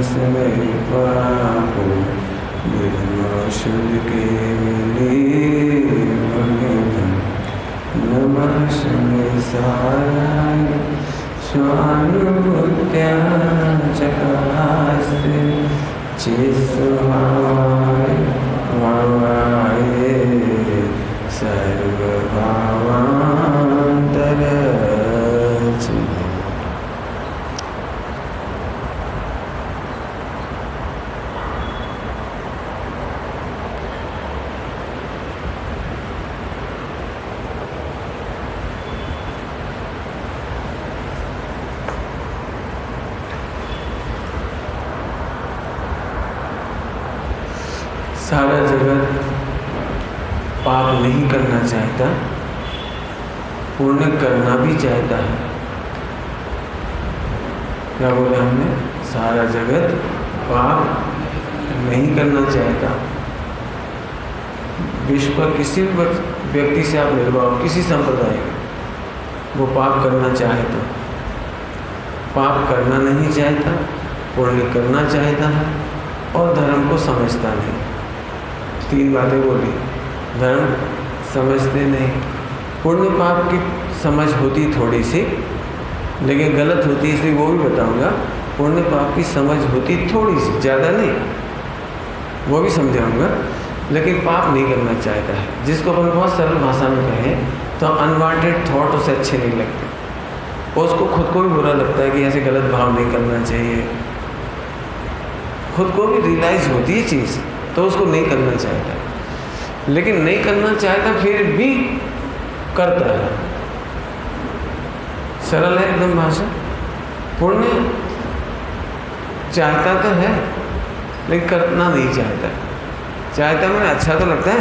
समय पाप शुद्ध के लिए नमः समय साराय स्वानुभूत्या चकास्ते चिस्वाय भावाय सर्वभावान्तरचि। सारा जगत पाप नहीं करना चाहता, पुण्य करना भी चाहता है। क्या बोला हमने? सारा जगत पाप नहीं करना चाहता। विश्व पर किसी भी व्यक्ति से आप मिलवाओ, किसी संप्रदाय में, वो पाप करना चाहे तो पाप करना नहीं चाहता, पुण्य करना चाहता है और धर्म को समझता नहीं। तीन बातें बोली। धर्म समझते नहीं, पुण्य पाप की समझ होती थोड़ी सी, लेकिन गलत होती, इसलिए वो भी बताऊंगा। पुण्य पाप की समझ होती थोड़ी सी, ज़्यादा नहीं, वो भी समझाऊंगा, लेकिन पाप नहीं करना चाहता है। जिसको अपन बहुत सरल भाषा में कहें तो अनवांटेड थॉट उसे अच्छे नहीं लगते, और उसको खुद को भी बुरा लगता है कि ऐसे गलत भाव नहीं करना चाहिए। खुद को भी रियलाइज होती है चीज़, तो उसको नहीं करना चाहता, लेकिन नहीं करना चाहता फिर भी करता है। सरल है एकदम भाषा। पुण्य चाहता तो है, लेकिन करना नहीं चाहता। चाहता मैंने अच्छा तो लगता है,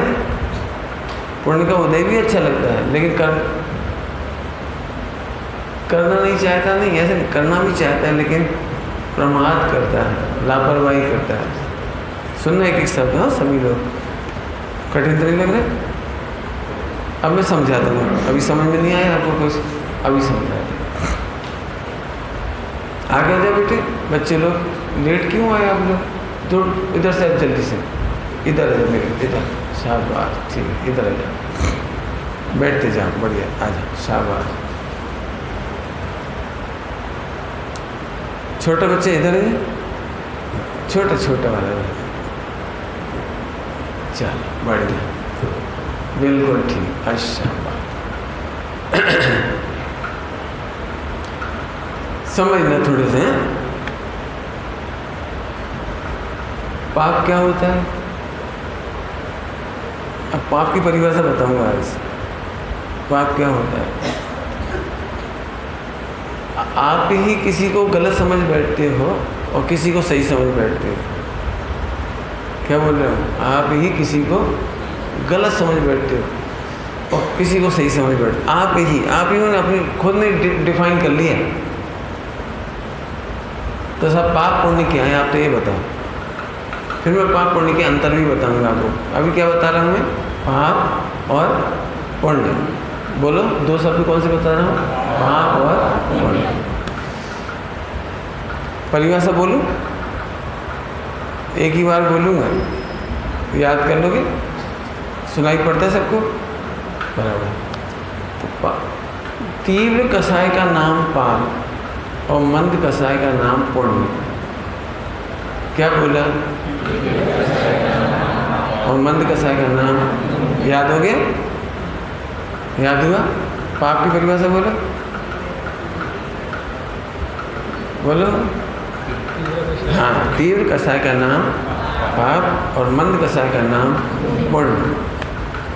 पुण्य का उदय भी अच्छा लगता है, लेकिन करना नहीं चाहता। नहीं, ऐसे करना भी चाहता है, लेकिन प्रमाद करता है, लापरवाही करता है। सुनना एक एक शब्द। हाँ, सभी लोग कठिन तो नहीं लग रहा? अब मैं समझा दूँगा। अभी समझ में नहीं आया आपको कुछ, अभी समझा दूँ। आगे आ जाओ बेटे। बच्चे लोग लेट क्यों आए आप लोग? तो इधर से जल्दी से इधर आ जाओ मेरे, इधर। शाबाश, ठीक है, इधर आ जाओ, बैठते जाओ, बढ़िया, आ जाओ, शाबाश। छोटा बच्चे इधर है, छोटा छोटा वाला। चलो, बढ़िया, बिल्कुल ठीक। अच्छा, समझना थोड़े से। पाप क्या होता है? अब पाप की परिभाषा बताऊंगा आज। पाप क्या होता है? आप ही किसी को गलत समझ बैठते हो और किसी को सही समझ बैठते हो। क्या बोल रहे हो? आप ही किसी को गलत समझ बैठते हो और किसी को सही समझ बैठते हो। आप ही ने अपनी खुद ने डिफाइन कर लिया। तो सब पाप पुण्य क्या है, आप तो ये बताओ। फिर मैं पाप पुण्य के अंतर भी बताऊंगा आपको। अभी क्या बता रहा हूँ मैं? पाप और पुण्य। बोलो, दो शब्द कौन से बता रहा हूँ? पाप और पुण्य। परिभाषा बोलूं? एक ही बार बोलूँगा, याद कर लोगे? सुनाई पड़ता है सबको? बराबर। तो तीव्र कसाय का नाम पाप और मंद कसाय का नाम पुण्य। क्या बोला? और मंद कसाय का नाम याद हो गया? याद हुआ? पाप की परिभाषा बोलो, बोलो। हाँ, तीव्र कसाय का नाम पाप और मंद कसाय का नाम पुण्य।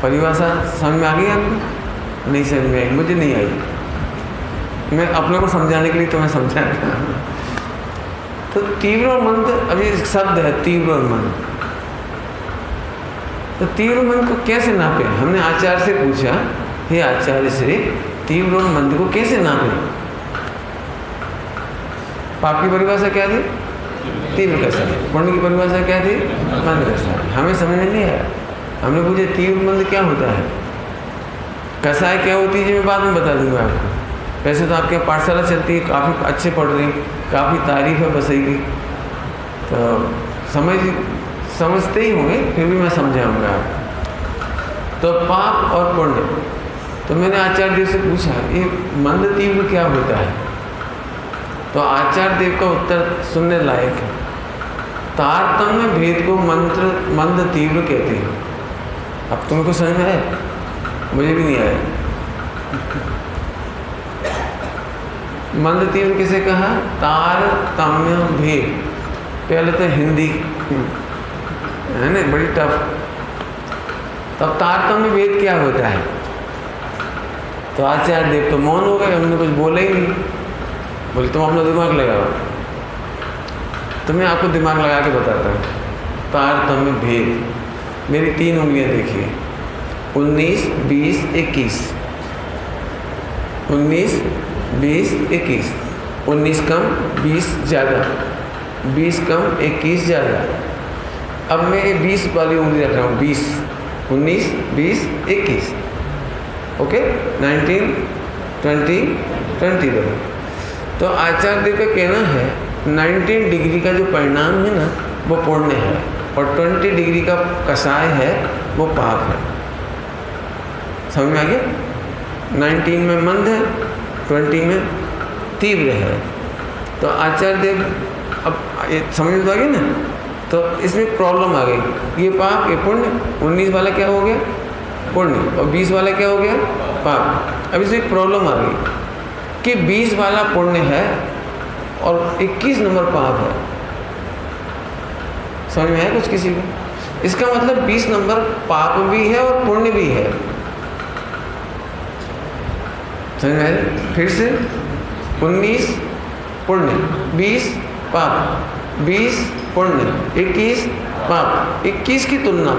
परिभाषा समझ में आ गई आपको? नहीं समझ में आई? मुझे नहीं आई। मैं अपने को समझाने के लिए तुम्हें समझा रहा हूँ। तो तीव्र और मंद, अभी एक शब्द है तीव्र और मंद। तो तीव्र मंद को कैसे नापे? हमने आचार्य से पूछा, हे आचार्य श्री, तीव्र और मंद को कैसे नापे? पाप की परिभाषा क्या थी? तीव्र कसाय। पुण्य की परिभाषा क्या थी? मंद कसाय। हमें समझ में नहीं आया। हमने पूछे तीव्र मंद क्या होता है, कसाय क्या होती है, मैं बाद में बता दूंगा आपको। वैसे तो आपके पाठशाला चलती है, काफ़ी अच्छे पढ़ रहे हैं, काफ़ी तारीफ है बसई की। तो समझते ही होंगे, फिर भी मैं समझाऊंगा। तो पाप और पुण्य, तो मैंने आचार्य देव से पूछा ये मंद तीव्र क्या होता है, तो आचार्य देव का उत्तर सुनने लायक है। तारतम्य भेद को मंद तीव्र कहते हैं। अब तुमको समझ में आया? मुझे भी नहीं आया। मंद तीव्र किसे कहा? तारतम्य भेद। पहले तो हिंदी है ना, बड़ी टफ। तब तारतम्य भेद क्या होता है? तो आचार्य देव तो मौन हो गए, हमने कुछ बोला ही नहीं। बोले तुम अपना दिमाग लगाओ। तो मैं आपको दिमाग लगा के बताता हूँ। तारतम्य भेद, मेरी 3 उंगलियाँ देखिए, 19, 20, 21। 19, 20, 21। 19 कम 20 ज़्यादा, 20 कम 21 ज़्यादा। अब मैं 20 वाली उंगली रख रहा हूँ, 20, 19, 20, 21। ओके, 19, 20, 21। तो आचार्य देव का कहना है 19 डिग्री का जो परिणाम है ना वो पुण्य है, और 20 डिग्री का कसाय है वो पाप है। समझ में आ गया? 19 में मंद है, 20 में तीव्र है। तो आचार्य देव अब ये समझ में तो आ गई ना, तो इसमें प्रॉब्लम आ गई। ये पाप, ये पुण्य। 19 वाला क्या हो गया? पुण्य। और 20 वाला क्या हो गया? पाप। अब इसमें प्रॉब्लम आ गई कि 20 वाला पुण्य है और 21 नंबर पाप है। समझ में आया कुछ किसी को? इसका मतलब 20 नंबर पाप भी है और पुण्य भी है। समझ में आया? फिर से 19 पुण्य, 20 पाप, 20 पुण्य, 21 पाप। 21 की तुलना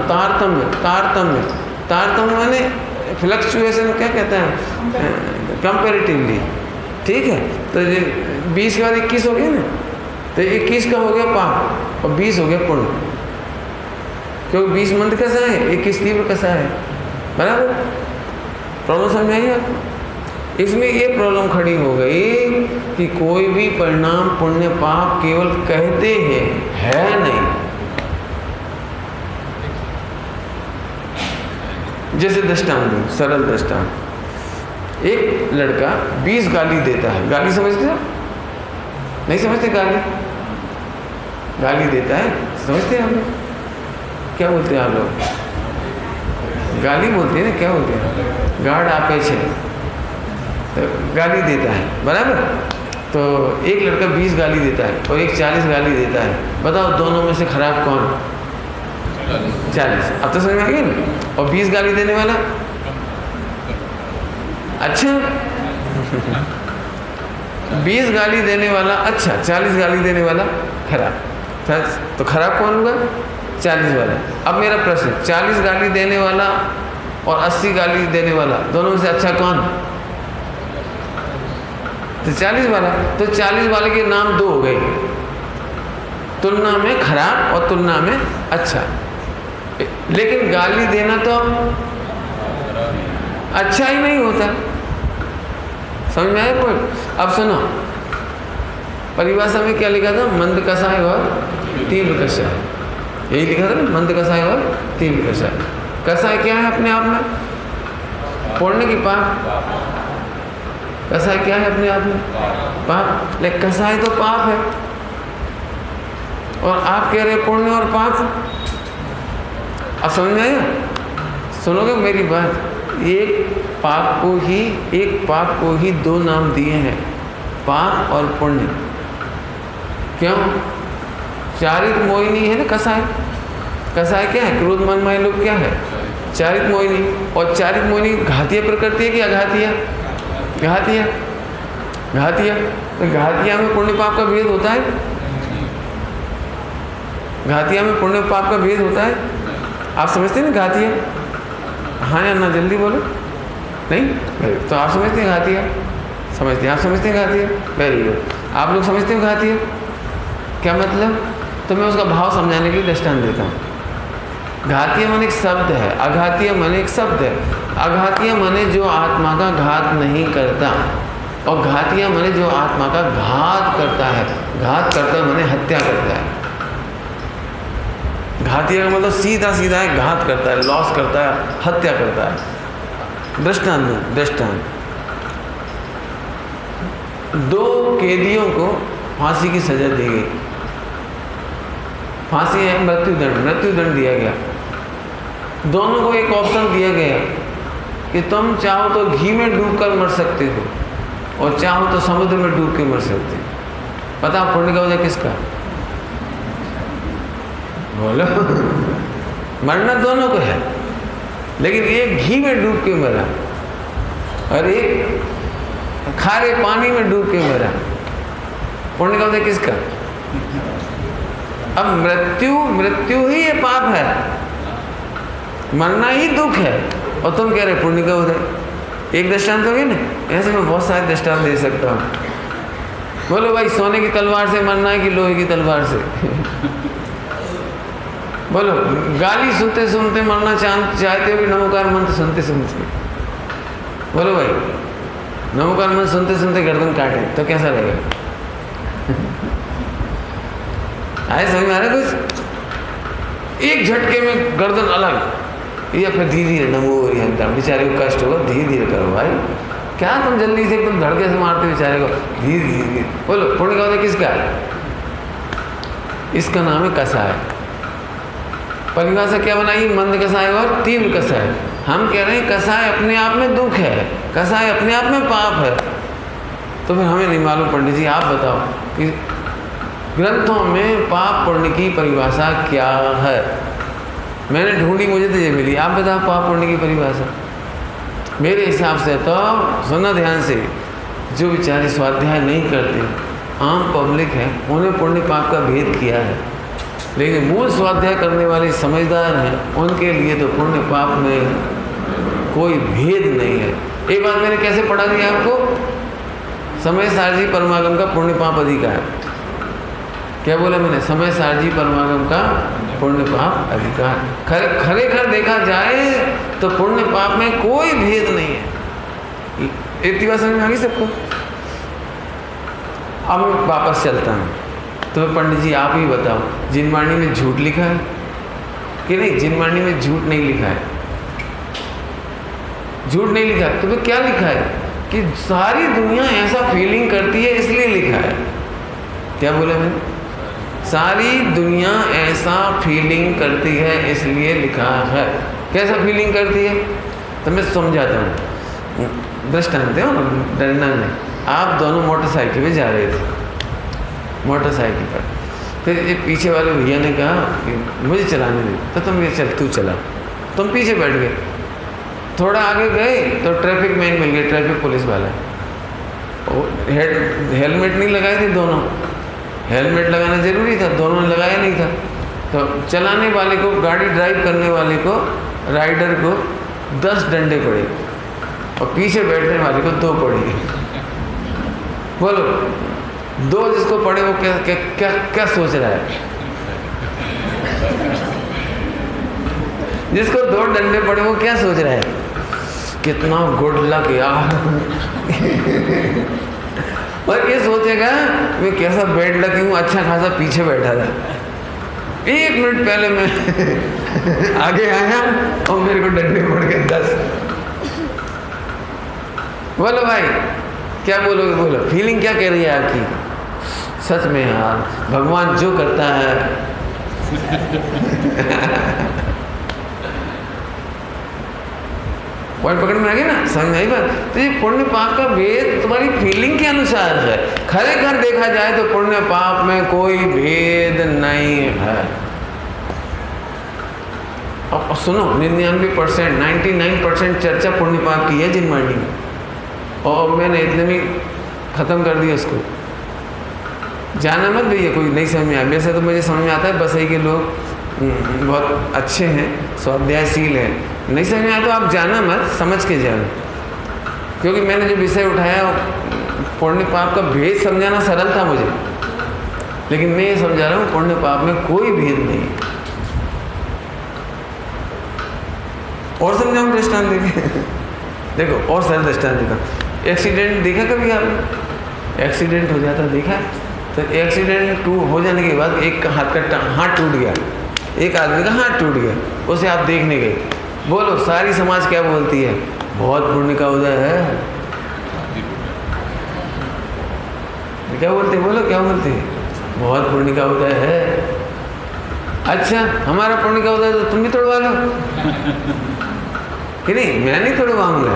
तारतम्य माने फ्लक्चुएशन, क्या कहते हैं, कंपैरेटिवली। ठीक है, तो 20 के बाद 21 हो गया ना, तो 21 का हो गया पाप और 20 हो गया पुण्य, क्योंकि 20 मंद कैसा है, 21 तीव्र कैसा है। बराबर? प्रॉब्लम समझ में आई आपको? इसमें ये प्रॉब्लम खड़ी हो गई कि कोई भी परिणाम पुण्य पाप केवल कहते हैं, है नहीं। जैसे दृष्टांत दूं, सरल दृष्टांत। एक लड़का 20 गाली देता है। गाली समझते हो? नहीं समझते? गाली देता है, समझते हैं आप लोग? क्या बोलते हैं आप लोग? गाली बोलते हैं ना, क्या बोलते हैं? गार्ड आपे छे, तो गाली देता है। बराबर? तो एक लड़का 20 गाली देता है और एक 40 गाली देता है। बताओ दोनों में से खराब कौन? 40। अब तो समझ में आ गया ना? और 20 गाली देने वाला अच्छा, 20 गाली देने वाला अच्छा, 40 गाली देने वाला खराब। तो खराब कौन होगा? 40 वाला। अब मेरा प्रश्न, 40 गाली देने वाला और 80 गाली देने वाला, दोनों में से अच्छा कौन? तो 40 वाला। तो 40 वाले के नाम 2 हो गए, तुलना में खराब और तुलना में अच्छा। लेकिन गाली देना तो अच्छा ही नहीं होता। समझ में आया कोई? अब सुनो, परिभाषा में क्या लिखा था? मंद कसाय और तीव्र कसाय। यही लिखा था ना, मंद कसाय और तीव्र कसाय। कसाय क्या है अपने आप में? पुण्य की पाप। कसाय क्या है अपने आप में? पाप। लेकिन कसाय तो पाप है, और आप कह रहे पुण्य और पाप। अब समझ में आया? सुनोगे मेरी बात? एक पाप को ही 2 नाम दिए हैं, पाप और पुण्य। क्यों? चारित मोहिनी है ना कसाय। कसाय क्या है? क्रोध मन माया लोभ क्या है? चारित मोहिनी। और चारित मोहिनी घातीय प्रकृति है कि अघातीय? घातीय। तो घातिया में पुण्य पाप का भेद होता है? घातिया में पुण्य पाप का भेद होता है? आप समझते हैं ना घातिया? हाँ या ना, जल्दी बोलो। नहीं? तो आप समझते हैं घातिया? समझते हैं? आप समझते हैं घातिया? Very good. आप लोग समझते हो घातिया क्या मतलब? तो मैं उसका भाव समझाने के लिए दृष्टांत देता हूँ। घातीय मन एक शब्द है, अघातीय मन एक शब्द है। अघातीय माने जो आत्मा का घात नहीं करता, और घातीय माने जो आत्मा का घात करता है। घात करता है माने हत्या करता है। घातिया का मतलब सीधा सीधा है, घात करता है, लॉस करता है, हत्या करता है। दृष्टांत 2 कैदियों को फांसी की सजा दी गई। फांसी है मृत्युदंड दिया गया। दोनों को एक ऑप्शन दिया गया कि तुम चाहो तो घी में डूबकर मर सकते हो और चाहो तो समुद्र में डूब के मर सकते हो। पता पुण्य का वजह किसका? बोलो। मरना दोनों को है, लेकिन एक घी में डूब के मरा और एक खारे पानी में डूब के मरा। पुण्य का वजह किसका? अब मृत्यु ही ये पाप है, मरना ही दुख है, और तुम कह रहे पुण्य का उदय। एक दृष्टांत होगी ना, ऐसे मैं बहुत सारे दृष्टांत दे सकता हूँ। बोलो भाई, सोने की तलवार से मरना है कि लोहे की तलवार से? बोलो, गाली सुनते सुनते मरना चाहते हो कि नमोकार मंत्र सुनते सुनते? बोलो भाई, नमोकार मंत्र सुनते सुनते गर्दन काटे तो कैसा रहेगा? आए समझ में आ रहा कुछ? एक झटके में गर्दन अलग, या फिर धीरे धीरे नमो हरिहंता, बेचारे को कष्ट होगा, धीरे धीरे करो भाई। क्या तुम जल्दी से एकदम धड़के से मारते बेचारे को? धीरे धीरे। बोलो, पुण्य का किसका? इसका नाम है कसाय। परिभाषा क्या बनाई? मंद कसाय और तीव्र कसाय। हम कह रहे हैं कसाय अपने आप में दुख है, कसाय अपने आप में पाप है। तो फिर हमें नहीं मालूम। पंडित जी आप बताओ कि ग्रंथों में पाप पुण्य की परिभाषा क्या है? मैंने ढूंढी, मुझे तो ये मिली। आप बताओ पाप पुण्य की परिभाषा। मेरे हिसाब से तो सुनना ध्यान से, जो बेचारे स्वाध्याय नहीं करते, आम पब्लिक है, उन्हें पुण्य पाप का भेद किया है। लेकिन मूल स्वाध्याय करने वाले समझदार हैं, उनके लिए तो पुण्य पाप में कोई भेद नहीं है। एक बात मैंने कैसे पढ़ा दिया आपको? समय सारजी परमागम का पुण्य पाप अधिकार। क्या बोला मैंने? समय सारजी परमागम का पुण्य पाप अधिकार। खरेखर देखा जाए तो पुण्य पाप में कोई भेद नहीं है। इतनी बात समझ में आ गई सबको? अब मैं वापस चलता हूँ। तो पंडित जी आप ही बताओ, जिनवाणी में झूठ लिखा है कि नहीं? जिनवाणी में झूठ नहीं लिखा है, झूठ नहीं लिखा है। तो फिर क्या लिखा है? कि सारी दुनिया ऐसा फीलिंग करती है इसलिए लिखा है। क्या बोले मैंने? सारी दुनिया ऐसा फीलिंग करती है इसलिए लिखा है। कैसा फीलिंग करती है? तो मैं समझाता हूँ। दृष्टांत हो, डरना नहीं। आप दोनों मोटरसाइकिल पे जा रहे थे, मोटरसाइकिल पर। फिर एक पीछे वाले भैया ने कहा कि मुझे चलाने दे, तो तुम ये चल तू चला। तुम पीछे बैठ गए। थोड़ा आगे गए तो ट्रैफिक मैन मिल गए, ट्रैफिक पुलिस वाला। हेलमेट नहीं लगाए थे दोनों। हेलमेट लगाना ज़रूरी था, दोनों ने लगाया नहीं था। तो चलाने वाले को, गाड़ी ड्राइव करने वाले को, राइडर को 10 डंडे पड़े और पीछे बैठने वाले को 2 पड़े। बोलो, 2 जिसको पड़े वो क्या क्या क्या क्या सोच रहा है? जिसको 2 डंडे पड़े वो क्या सोच रहा है? कितना गुड लक यार। और ये सोचेगा मैं कैसा बैड लकी हूँ, अच्छा खासा पीछे बैठा था। 1 मिनट पहले मैं आगे आया और मेरे को डंडे पड़ गए 10। बोलो भाई, क्या बोलोगे? बोलो, फीलिंग क्या कह रही है आपकी? सच में यार, भगवान जो करता है पॉइंट पकड़ में आ गई ना? समझ में आई बात? तो ये पुण्य पाप का भेद तुम्हारी फीलिंग के अनुसार है। खरेखर देखा जाए तो पुण्य पाप में कोई भेद नहीं है। अब सुनो, 99%, 99% चर्चा पुण्य पाप की है जिनवाणी में, और मैंने इतने में ख़त्म कर दिया उसको। जाना मत भैया, कोई नहीं समझ में आया। वैसे तो मुझे समझ में आता है, बसई के लोग बहुत अच्छे हैं, स्वाध्यायशील हैं। नहीं समझ में आया तो आप जाना मत, समझ के जाना। क्योंकि मैंने जो विषय उठाया पुण्य पाप का भेद समझाना सरल था मुझे, लेकिन मैं ये समझा रहा हूँ पुण्य पाप में कोई भेद नहीं। और समझाऊँ दृष्टांत देखे? देखो और सरल दृष्टांत देखा। एक्सीडेंट देखा कभी आपने? एक्सीडेंट हो जाता देखा? तो एक्सीडेंट हो जाने के बाद एक हाथ टूट गया, एक आदमी का हाथ टूट गया, उसे आप देखने गए, बोलो सारी समाज क्या बोलती है? बहुत पुण्य का उदय है। क्या बोलते हैं? बोलो क्या बोलते हैं? बहुत पुण्य का उदय है। अच्छा, हमारा पुण्य का उदय तो तुम भी तोड़वा लो कि नहीं? मैं नहीं तोड़वाऊंगा,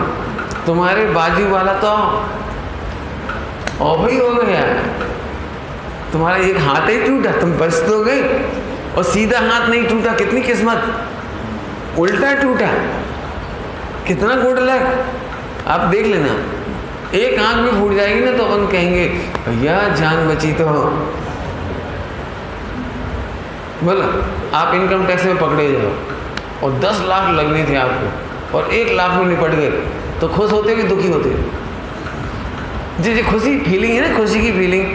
तुम्हारे बाजू वाला तो अभी हो गया, तुम्हारा एक हाथ ही टूटा, तुम बच तो गए, और सीधा हाथ नहीं टूटा, कितनी किस्मत, उल्टा टूटा, कितना गुड लक। आप देख लेना, एक आंख भी फूट जाएगी ना तो अपन कहेंगे भैया जान बची तो। बोला आप इनकम टैक्स में पकड़े जाओ और 10 लाख लगने थे आपको और 1 लाख में निपट गए, तो खुश होते कि दुखी होते? जी खुशी फीलिंग है ना, खुशी की फीलिंग,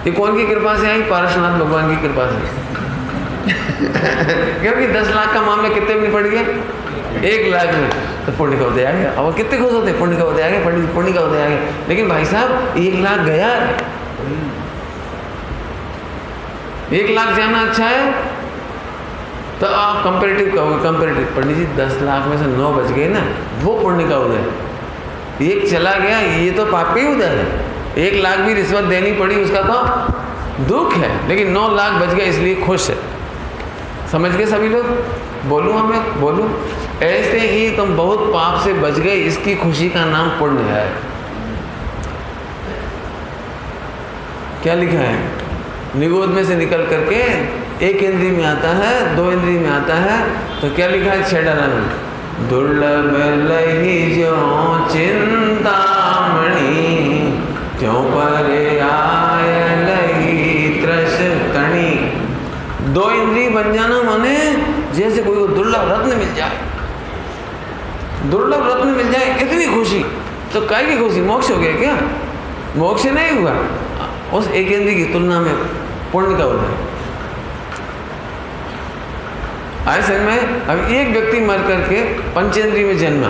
ये कौन की कृपा से आई? पारसनाथ भगवान की कृपा से क्योंकि 10 लाख का मामला कितने में निपट गया? 1 लाख में, तो पुण्य का उदय आ गया। अब कितने खुश होते? पुण्य का उदय आ गया, पुण्य का उदय आ गया। लेकिन भाई साहब 1 लाख गया, 1 लाख जाना अच्छा है तो आप कंपेरेटिव कहोगे, कंपेरेटिव पंडित जी 10 लाख में से 9 बच गए ना, वो पुण्य का उदय। 1 चला गया, ये तो पाप का ही उदय है। 1 लाख भी रिश्वत देनी पड़ी, उसका तो दुख है, लेकिन 9 लाख बच गए इसलिए खुश है। समझ गए सभी लोग? बोलूँ हमें, बोलूँ? ऐसे ही तुम बहुत पाप से बच गए, इसकी खुशी का नाम पुण्य है। क्या लिखा है? निगोद में से निकल करके 1 इंद्री में आता है, 2 इंद्री में आता है, तो क्या लिखा है 6 डाला में? दुर्लभ लही जो चिंतामणि, जो परे आय लही त्रस तणी। 2 इंद्री बन जाना माने जैसे कोई दुर्लभ रत्न मिल जाए, दुर्लभ रत्न मिल जाए, इतनी खुशी। तो काय की खुशी? मोक्ष हो गया क्या? मोक्ष नहीं हुआ, उस 1 इंद्री की तुलना में पुण्य का उदय। आए समझ में? अब एक व्यक्ति मर करके पंचेंद्रिय में जन्मा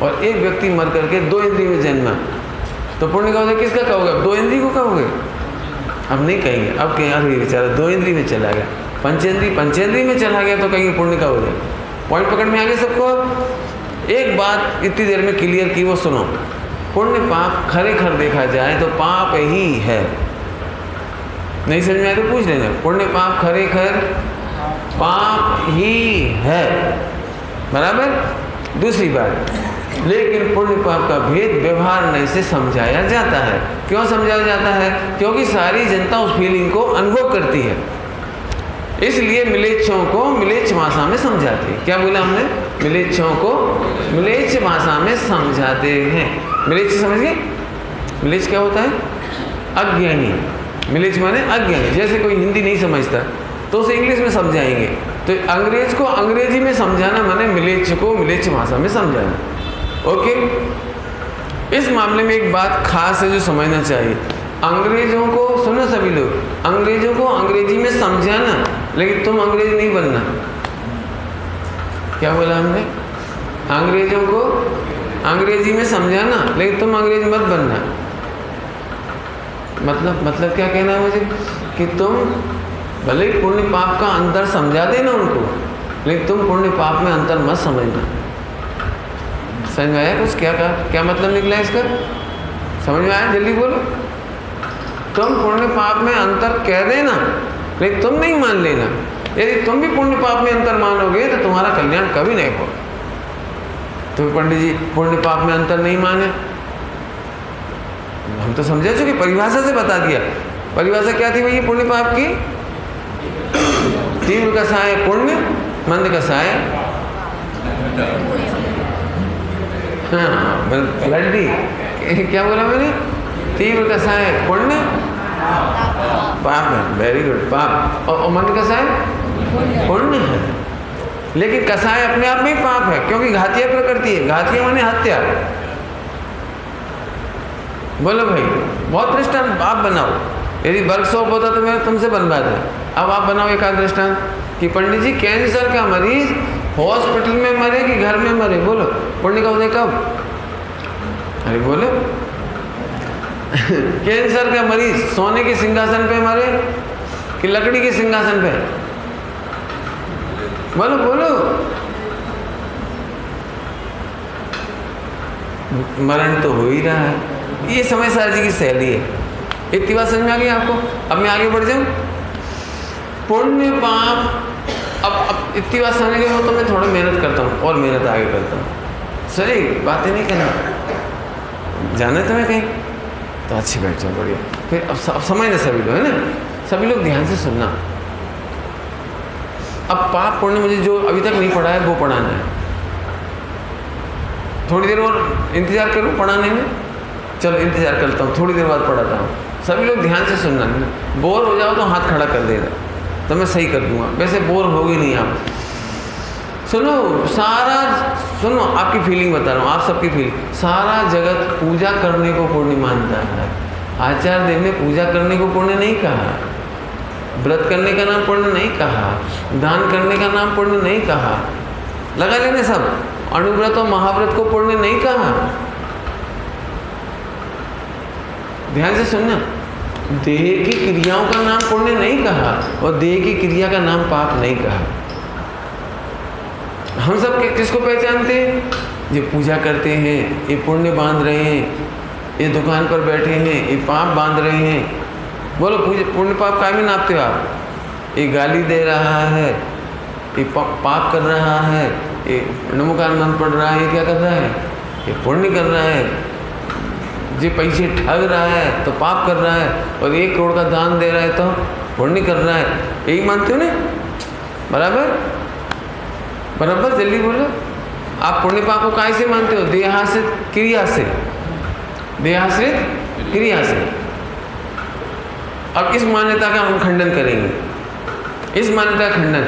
और एक व्यक्ति मर करके 2 इंद्रिय में जन्मा, तो पुण्य का उदय किसका कहोगे? अब 2 इंद्रिय को कहोगे? अब नहीं कहेंगे, अब कहें अरे बेचारा 2 इंद्रिय में चला गया, पंचेंद्रिय में चला गया, तो कहेंगे पुण्य का उदय। पॉइंट पकड़ में आ गया सबको? एक बात इतनी देर में क्लियर की, वो सुनो। पुण्य पाप खरेखर देखा जाए तो पाप ही है। नहीं समझ में आए तो पूछ लेना। पुण्य पाप खरेखर पाप ही है, बराबर? दूसरी बात, लेकिन पुण्य पाप का भेद व्यवहार नहीं से समझाया जाता है। क्यों समझाया जाता है? क्योंकि सारी जनता उस फीलिंग को अनुभव करती है, इसलिए मिलेच्छों को मिलेच्छ भाषा में समझाते हैं। क्या बोला हमने? मिलेच्छों को मिलेच्छ भाषा में समझाते हैं। मिलेच्छ समझ गए? मिलेच्छ क्या होता है? अज्ञानी। मिलेच्छ माने अज्ञानी। जैसे कोई हिंदी नहीं समझता तो उसे इंग्लिश में समझाएंगे, तो अंग्रेज को अंग्रेजी में समझाना माने मिलेच्छ को मिलेच्छ भाषा में समझाना। ओके, इस मामले में एक बात खास है जो समझना चाहिए। अंग्रेजों को सुनो सभी लोग, अंग्रेजों को अंग्रेजी में समझाना, लेकिन तुम अंग्रेज नहीं बनना। क्या बोला हमने? अंग्रेजों को अंग्रेजी में समझाना, लेकिन तुम अंग्रेज मत बनना। मतलब क्या कहना है मुझे? कि तुम भले ही पुण्य पाप का अंतर समझा देना उनको, लेकिन तुम पुण्य पाप में अंतर मत समझना। समझ में आया कुछ? क्या मतलब निकला इसका? समझ में आया? जल्दी बोलो। तुम पुण्य पाप में अंतर कह देना, लेकिन तुम नहीं मान लेना। यदि तुम भी पुण्य पाप में अंतर मानोगे तो तुम्हारा कल्याण कभी नहीं होगा। तो पंडित जी पुण्य पाप में अंतर नहीं माने, हम तो समझे चुके, परिभाषा से बता दिया। परिभाषा क्या थी भैया पुण्य पाप की? तीव्र कसाय पुण्य, मंद कसाय लड्डी। क्या बोला मैंने? तीव्र कसाय पुण्य, पाप है। वेरी गुड, पाप। और मंद कसाय पुण्य है। लेकिन कसाय अपने आप में ही पाप है, क्योंकि घातिया प्रकृति है। घातिया माने हत्या। बोलो भाई, बहुत दृष्टांत आप बनाओ। यदि वर्कशॉप होता तो मैं तुमसे बनवाता। अब आप बनाओ एक आध दृष्टांत कि पंडित जी कैंसर का मरीज हॉस्पिटल में मरे कि घर में मरे? बोलो, पुण्य का उदय कब? अरे बोलो। कैंसर का मरीज सोने के सिंहासन पे मरे कि लकड़ी के सिंहासन पे? बोलो बोलो। मरण तो हो ही रहा है। ये समय सार जी की शैली है। इतनी बात समझ में आ गई आपको? अब मैं आगे बढ़ जाऊं। पुण्य पाप, अब इतनी बात समझ गए हो तो मैं थोड़ा मेहनत करता हूँ और मेहनत आगे करता हूँ। सही बातें नहीं करना, जाना है तुम्हें कहीं तो अच्छी बैठ जाओ, बढ़िया। फिर अब समझना सभी लोग, है ना, सभी लोग ध्यान से सुनना। अब पाप पुण्य मुझे जो अभी तक नहीं पढ़ा है वो पढ़ाना है। थोड़ी देर और इंतजार करूँ पढ़ाने में? चलो इंतजार करता हूँ, थोड़ी देर बाद पढ़ाता हूँ। सभी लोग ध्यान से सुनना। बोर हो जाओ तो हाथ खड़ा कर देना, तो मैं सही कर दूंगा। वैसे बोर हो गई नहीं आप। सुनो सारा, सुनो आपकी फीलिंग बता रहा हूँ, आप सबकी फीलिंग। सारा जगत पूजा करने को पुण्य मानता है। आचार्य देव ने पूजा करने को पुण्य नहीं कहा, व्रत करने का नाम पुण्य नहीं कहा, दान करने का नाम पुण्य नहीं कहा। लगा लेने सब, अनुव्रत और महाव्रत को पुण्य नहीं कहा। ध्यान से सुनना, देह की क्रियाओं का नाम पुण्य नहीं कहा और देह की क्रिया का नाम पाप नहीं कहा। हम सब किसको पहचानते हैं? ये पूजा करते हैं, ये पुण्य बांध रहे हैं, ये दुकान पर बैठे हैं, ये पाप बांध रहे हैं। बोलो पुण्य पाप काय में नापते हो आप? ये गाली दे रहा है, ये पाप कर रहा है, ये नमोकार मन पढ़ रहा है, ये क्या कर रहा है? ये पुण्य कर रहा है। जो पैसे ठग रहा है तो पाप कर रहा है, और 1 करोड़ का दान दे रहा है तो पुण्य कर रहा है। यही मानते हो ना? बराबर बराबर, जल्दी बोलो। आप पुण्य पाप को काय से मानते हो? देहाश्रित क्रिया से, देहाश्रित क्रिया से। अब इस मान्यता का हम खंडन करेंगे, इस मान्यता का खंडन।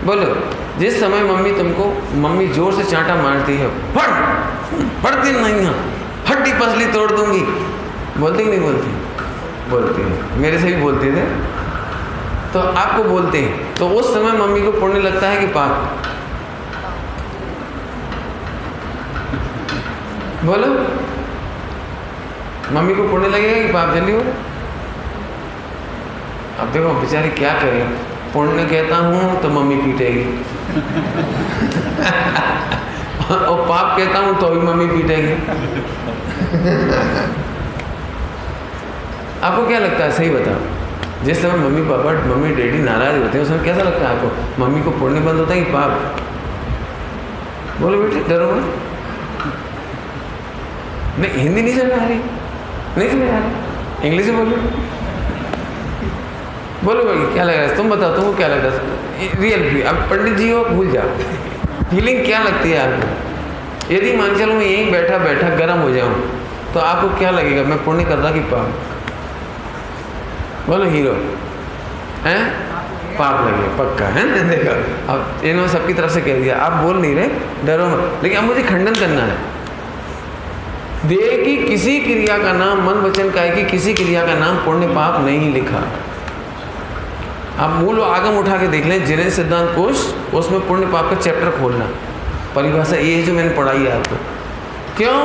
बोलो, जिस समय मम्मी जोर से चांटा मारती है, पढ़ती नहीं है, हड्डी पसली तोड़ दूंगी, बोलती नहीं बोलती? बोलती है, मेरे से भी बोलते थे। तो आपको बोलते हैं, तो उस समय मम्मी को पुण्य लगता है कि पाप? बोलो, मम्मी को पुण्य लगेगा कि पाप? जल्दी बोलो। अब देखो बेचारी क्या करें, पुण्य कहता हूँ तो मम्मी पीटेगी और पाप कहता हूँ तो भी मम्मी पीटेगी। आपको क्या लगता है? सही बताओ। जिस समय मम्मी डैडी नाराज होते हैं उस समय कैसा लगता है आपको? मम्मी को पुण्य बंद होता है कि पाप? बोलो बेटे, डरो मत। नहीं, हिंदी नहीं समझ आ रही, नहीं समझ आ रही, इंग्लिश में बोलो। बोलो भाई क्या लग रहा है? तुम बताओ, तुमको क्या लग रहा है? रियल अब पंडित जी हो, भूल जाओ। फीलिंग क्या लगती है आपको? यदि मान चलो मैं यहीं बैठा बैठा गर्म हो जाऊं तो आपको क्या लगेगा? मैं पुण्य कर रहा कि पाप? बोलो हीरो हैं? पाप लगे पक्का है ना? देखो अब इन्होंने सबकी तरफ से कह दिया, आप बोल नहीं रहे, डरो मत। लेकिन अब मुझे खंडन करना है। देह की किसी क्रिया का नाम, मन वचन काया की किसी क्रिया का नाम पुण्य पाप नहीं लिखा। आप मूल आगम उठा के देख लें, जिनेन्द्र सिद्धांत कोश, उसमें पुण्य पाप का चैप्टर खोलना, परिभाषा ये है जो मैंने पढ़ाई है आपको। क्यों?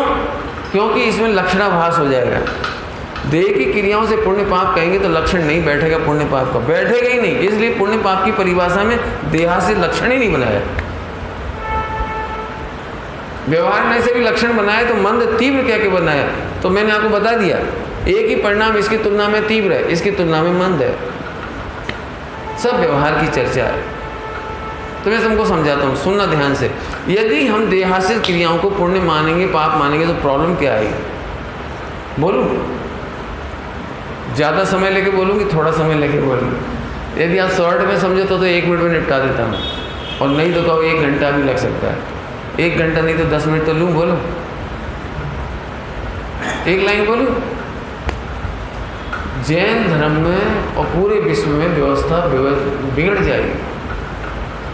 क्योंकि इसमें लक्षणाभास हो जाएगा। देह की क्रियाओं से पुण्य पाप कहेंगे तो लक्षण नहीं बैठेगा, पुण्य पाप का बैठेगा ही नहीं। इसलिए पुण्य पाप की परिभाषा में देहा से लक्षण ही नहीं बनाया। व्यवहार में से भी लक्षण बनाया तो मंद तीव्र कह के बनाया। तो मैंने आपको बता दिया, एक ही परिणाम इसकी तुलना में तीव्र है, इसकी तुलना में मंद है। सब व्यवहार की चर्चा है। तो मैं तुमको समझाता हूँ, सुनना ध्यान से। यदि हम देहाश्रित क्रियाओं को पुण्य मानेंगे, पाप मानेंगे, तो प्रॉब्लम क्या आएगी? बोलूँ? ज़्यादा समय लेके बोलूँगी, थोड़ा समय लेके बोलूँगी? यदि आप शॉर्ट में समझे तो 1 मिनट में निपटा देता हूँ, और नहीं तो कहो 1 घंटा भी लग सकता है। 1 घंटा नहीं तो 10 मिनट तो लूँ। बोलो, एक लाइन बोलूँ। जैन धर्म में और पूरे विश्व में व्यवस्था बिगड़ जाएगी,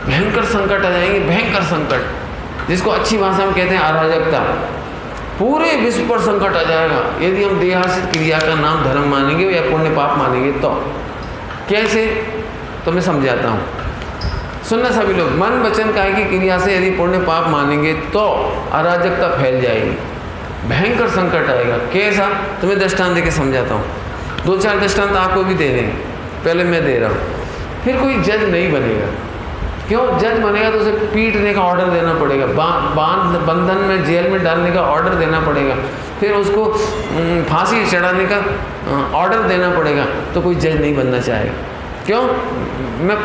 भयंकर संकट आ जाएंगे, भयंकर संकट, जिसको अच्छी भाषा में कहते हैं अराजकता। पूरे विश्व पर संकट आ जाएगा यदि हम देहाश्रित क्रिया का नाम धर्म मानेंगे या पुण्य पाप मानेंगे। तो कैसे? तो मैं समझाता हूँ, सुनना सभी लोग। मन वचन काया की क्रिया से यदि पुण्य पाप मानेंगे तो अराजकता फैल जाएगी, भयंकर संकट आएगा। कैसा? तुम्हें दृष्टांत देके समझाता हूँ। 2-4 दृष्टांत आपको भी दे देंगे, पहले मैं दे रहा हूँ। फिर कोई जज नहीं बनेगा, क्यों? जज बनेगा तो उसे पीटने का ऑर्डर देना पड़ेगा, बंधन में जेल में डालने का ऑर्डर देना पड़ेगा, फिर उसको फांसी चढ़ाने का ऑर्डर देना पड़ेगा, तो कोई जज नहीं बनना चाहेगा। क्यों? मैं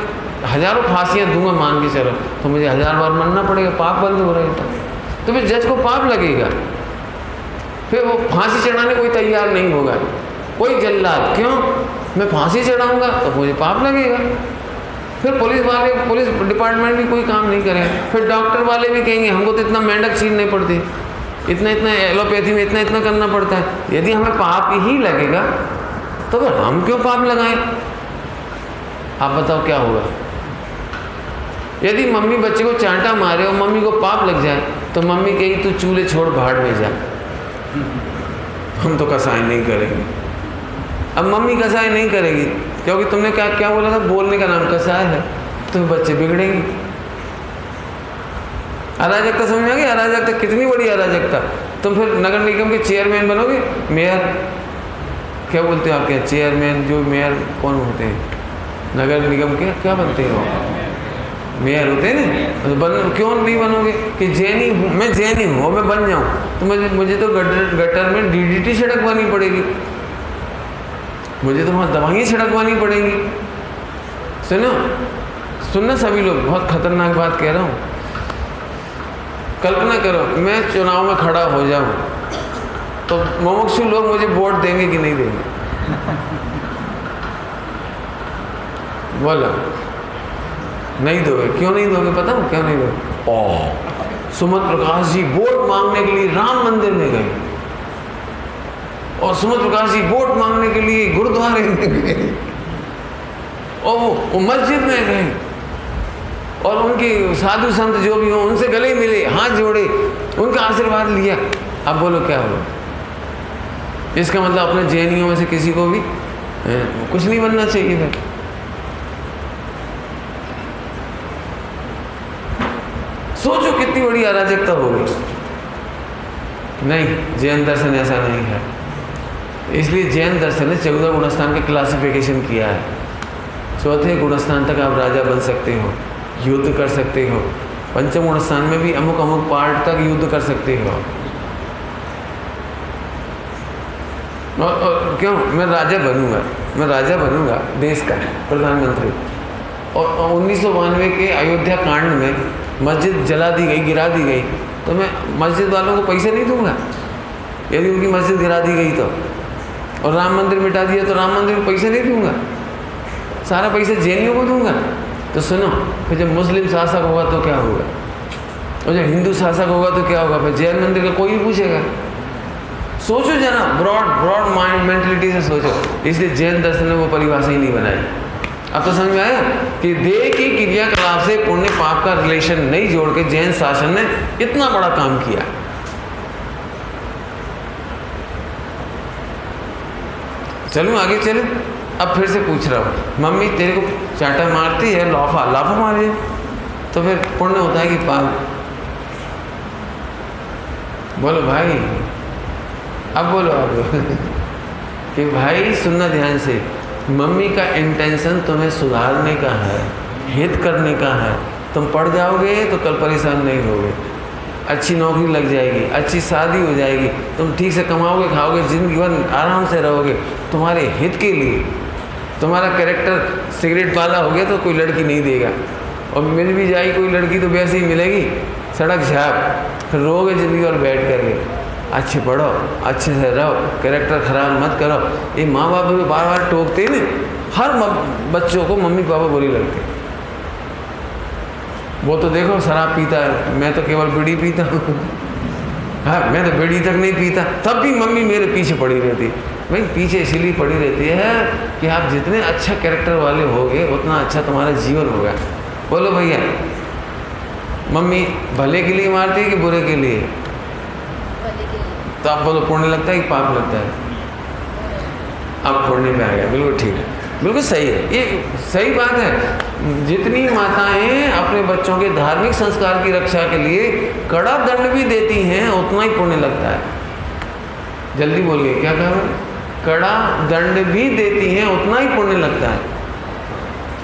हजारों फांसियाँ दूंगा मान के चलो, तो मुझे 1000 बार मरना पड़ेगा, पाप बंद हो रहा है तो फिर जज को पाप लगेगा, फिर वो फांसी चढ़ाने कोई तैयार नहीं होगा, कोई जल्लाद। क्यों? मैं फांसी चढ़ाऊंगा तो मुझे पाप लगेगा। फिर पुलिस वाले, पुलिस डिपार्टमेंट भी कोई काम नहीं करेगा। फिर डॉक्टर वाले भी कहेंगे हमको तो इतना मेंढक छीननी पड़ती, इतना इतना एलोपैथी में इतना इतना करना पड़ता है। यदि हमें पाप ही लगेगा तो फिर हम क्यों पाप लगाएं? आप बताओ क्या होगा? यदि मम्मी बच्चे को चांटा मारे और मम्मी को पाप लग जाए तो मम्मी कहेगी तू चूल्हे छोड़ भाड़ में जा, हम तो कसाई नहीं करेंगे। अब मम्मी कसाई नहीं करेगी क्योंकि तुमने क्या क्या बोला था, बोलने का नाम कसाई है, तो बच्चे बिगड़ेंगे। अराजकता समझ में आ गई? अराजकता कितनी बड़ी अराजकता। तुम फिर नगर निगम के चेयरमैन बनोगे, मेयर, क्या बोलते हो आपके यहाँ चेयरमैन, जो मेयर कौन होते हैं नगर निगम के, क्या बनते हैं वो? मेयर होते हैं ना। तो क्यों नहीं बनोगे? कि जैनी हूँ मैं, जैनी हूँ मैं बन जाऊँ, तो मुझे तो गटर में DDT छिड़कवानी पड़ेगी, मुझे तो वहाँ दवाइयाँ छिड़कवानी पड़ेंगी। सुनो सुनना सभी लोग, बहुत खतरनाक बात कह रहा हूँ। कल्पना करो मैं चुनाव में खड़ा हो जाऊँ तो मुमुक्षु लोग मुझे वोट देंगे कि नहीं देंगे? बोलो। नहीं दोगे? क्यों नहीं दोगे? पता हो क्यों नहीं दोगे? सुमन प्रकाश जी वोट मांगने के लिए राम मंदिर में गए, और सुमन प्रकाश जी वोट मांगने के लिए गुरुद्वारे में गए, और वो मस्जिद में गए, और उनके साधु संत जो भी हों उनसे गले मिले, हाथ जोड़े, उनका आशीर्वाद लिया। अब बोलो क्या होगा? इसका मतलब अपने जैनियों में से किसी को भी कुछ नहीं बनना चाहिए था। सोचो कितनी बड़ी अराजकता हो गई। नहीं, जैन दर्शन ऐसा नहीं है। इसलिए जैन दर्शन ने 14 गुणस्थान का क्लासिफिकेशन किया है। चौथे गुणस्थान तक आप राजा बन सकते हो, युद्ध कर सकते हो। पंचम गुणस्थान में भी अमुक अमुक पार्ट तक युद्ध कर सकते हो। और क्यों? मैं राजा बनूंगा देश का प्रधानमंत्री। और 1992 के अयोध्या कांड में मस्जिद जला दी गई, गिरा दी गई, तो मैं मस्जिद वालों को पैसे नहीं दूंगा यदि उनकी मस्जिद गिरा दी गई तो। और राम मंदिर मिटा दिया तो राम मंदिर को पैसे नहीं दूंगा, सारा पैसा जैनियों को दूंगा। तो सुनो, फिर जब मुस्लिम शासक होगा तो क्या होगा, और जब हिंदू शासक होगा तो क्या होगा? फिर जैन मंदिर का कोई नहीं पूछेगा। सोचो जरा, ब्रॉड माइंड मेंटलिटी से सोचो। इसलिए जैन दर्शन ने वो परिभाषा ही नहीं बनाई। अब तो समझ में आया कि देह की क्रियाकलाप से पुण्य पाप का रिलेशन नहीं जोड़ के जैन शासन ने इतना बड़ा काम किया। चलूँ आगे चले? अब फिर से पूछ रहा हूँ, मम्मी तेरे को चांटा मारती है, लाफा मारे, तो फिर पुण्य होता है कि पाप? बोलो भाई, अब बोलो आप कि भाई सुनना ध्यान से, मम्मी का इंटेंशन तुम्हें सुधारने का है, हित करने का है। तुम पढ़ जाओगे तो कल परेशान नहीं होगे, अच्छी नौकरी लग जाएगी, अच्छी शादी हो जाएगी, तुम ठीक से कमाओगे, खाओगे, जिंदगी भर आराम से रहोगे, तुम्हारे हित के लिए। तुम्हारा कैरेक्टर सिगरेट वाला हो गया तो कोई लड़की नहीं देगा, और मिल भी जाएगी कोई लड़की तो वैसे ही मिलेगी, सड़क झाप, फिर रोगे जिंदगी और बैठ करके। अच्छे पढ़ो, अच्छे से रहो, कैरेक्टर खराब मत करो। ये माँ बाप भी बार बार टोकते हैं ना, हर बच्चों को मम्मी पापा बुरी लगती। वो तो देखो शराब पीता है, मैं तो केवल बीड़ी पीता हूँ। हाँ, मैं तो बीड़ी तक नहीं पीता, तब भी मम्मी मेरे पीछे पड़ी रहती। भाई पीछे इसीलिए पड़ी रहती है कि आप जितने अच्छा कैरेक्टर वाले होगे उतना अच्छा तुम्हारा जीवन होगा। बोलो भैया, मम्मी भले के लिए मारती है कि बुरे के लिए? तो आप बोलो पुण्य लगता है कि पाप लगता है? अब पुण्य पे आ गया, बिल्कुल ठीक है, बिल्कुल सही है, ये सही बात है। जितनी माताएं अपने बच्चों के धार्मिक संस्कार की रक्षा के लिए कड़ा दंड भी देती हैं उतना ही पुण्य लगता है। जल्दी बोलिए, क्या कहा? कड़ा दंड भी देती हैं उतना ही पुण्य लगता है।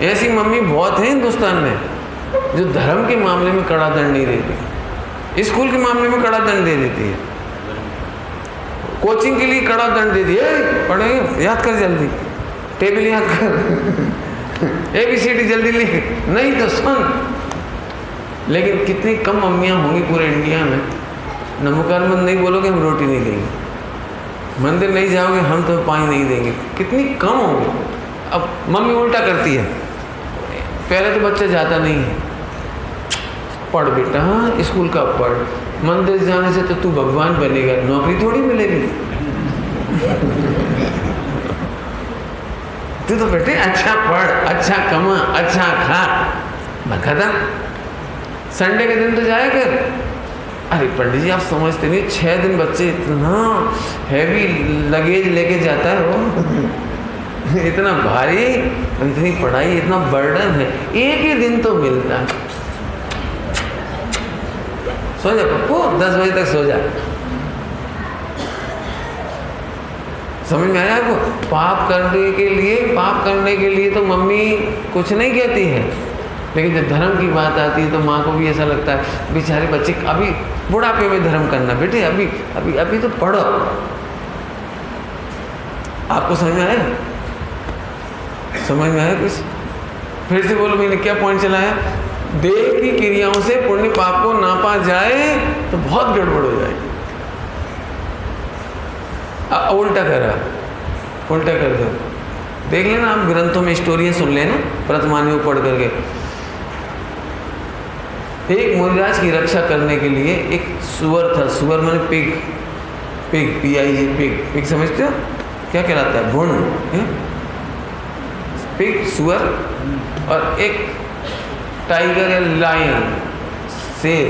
ऐसी मम्मी बहुत है हिंदुस्तान में, जो धर्म के मामले में कड़ा दंड नहीं देती, स्कूल के मामले में कड़ा दंड दे देती है, कोचिंग के लिए कड़ा दंड दे दिए, पढ़े याद कर जल्दी, टेबल याद कर, ABCD जल्दी लिख, नहीं तो सुन। लेकिन कितनी कम मम्मियाँ होंगी पूरे इंडिया में, नमोकार नहीं बोलोगे हम रोटी नहीं देंगे, मंदिर नहीं जाओगे हम तो पानी नहीं देंगे, कितनी कम होंगी। अब मम्मी उल्टा करती है, पहले तो बच्चा जाता नहीं है, पढ़ बेटा, हाँ स्कूल का पढ़, मंदिर जाने से तो तू भगवान बनेगा, नौकरी थोड़ी मिलेगी। तू तो बेटे अच्छा पढ़, अच्छा कमा, अच्छा खा, खत्म। संडे के दिन तो जाया कर। अरे पंडित जी आप समझते नहीं, 6 दिन बच्चे इतना हैवी लगेज लेके जाता है वो, इतना भारी, इतनी पढ़ाई, इतना बर्डन है, एक ही दिन तो मिलता है। सो जा पप्पू, 10 बजे तक सो जा। समझ में आया आपको? पाप करने के लिए तो मम्मी कुछ नहीं कहती है, लेकिन जब धर्म की बात आती है तो माँ को भी ऐसा लगता है बेचारे बच्चे अभी बुढ़ापे में धर्म करना, बेटे अभी अभी अभी तो पढ़ो। आपको समझ में आया? समझ में आया कुछ? फिर से बोलो, मैंने क्या पॉइंट चलाया? देह की क्रियाओं से पुण्य पाप को नापा जाए तो बहुत गड़बड़ हो जाएगी। उल्टा कर दो, देख लेना आप ग्रंथों में स्टोरियाँ सुन लेना, प्रतमानियों पढ़ करके। एक मुनिराज की रक्षा करने के लिए एक सुअर था, सुअर माने पिग, PIG, पिग समझते हो क्या कहलाता है? भुंड, पिग सुअर, और एक टाइगर या लायन शेर,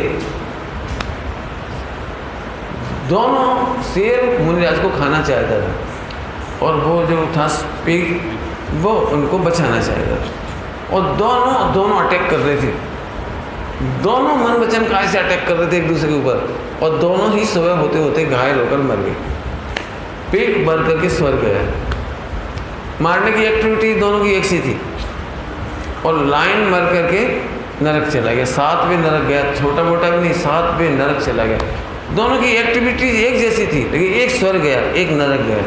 दोनों शेर मुनिराज को खाना चाहता था और वो जो था पिग वो उनको बचाना चाहता था, और दोनों अटैक कर रहे थे, दोनों मन वचन काय से अटैक कर रहे थे एक दूसरे के ऊपर, और दोनों ही सुबह होते होते घायल होकर मर गए। पेट भर करके स्वर्ग गया। मारने की एक्टिविटी दोनों की एक सी थी, और लायन मर करके नरक चला गया, 7वें नरक गया, छोटा मोटा भी नहीं, 7वें नरक चला गया। दोनों की एक्टिविटी एक जैसी थी, लेकिन एक स्वर्ग गया, एक नरक गया।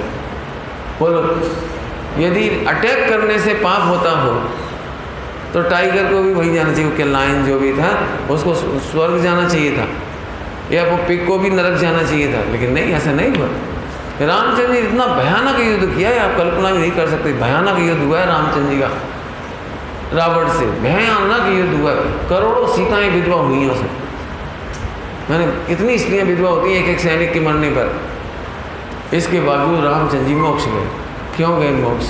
बोलो, यदि अटैक करने से पाप होता हो तो टाइगर को भी वहीं जाना चाहिए, कि लायन जो भी था उसको स्वर्ग जाना चाहिए था, या वो पिग को भी नरक जाना चाहिए था, लेकिन नहीं, ऐसा नहीं हुआ। रामचंद्र जी इतना भयानक युद्ध किया है, आप कल्पना भी नहीं कर सकते। भयानक युद्ध हुआ है रामचंद्र जी का रावण से, भयानक युद्ध हुआ। करोड़ों सीताएं विधवा हुई हैं उसे, मैंने इतनी स्त्रियाँ विधवा होती हैं एक सैनिक के मरने पर। इसके बावजूद रामचंद्र जी मोक्ष गए। क्यों गए मोक्ष?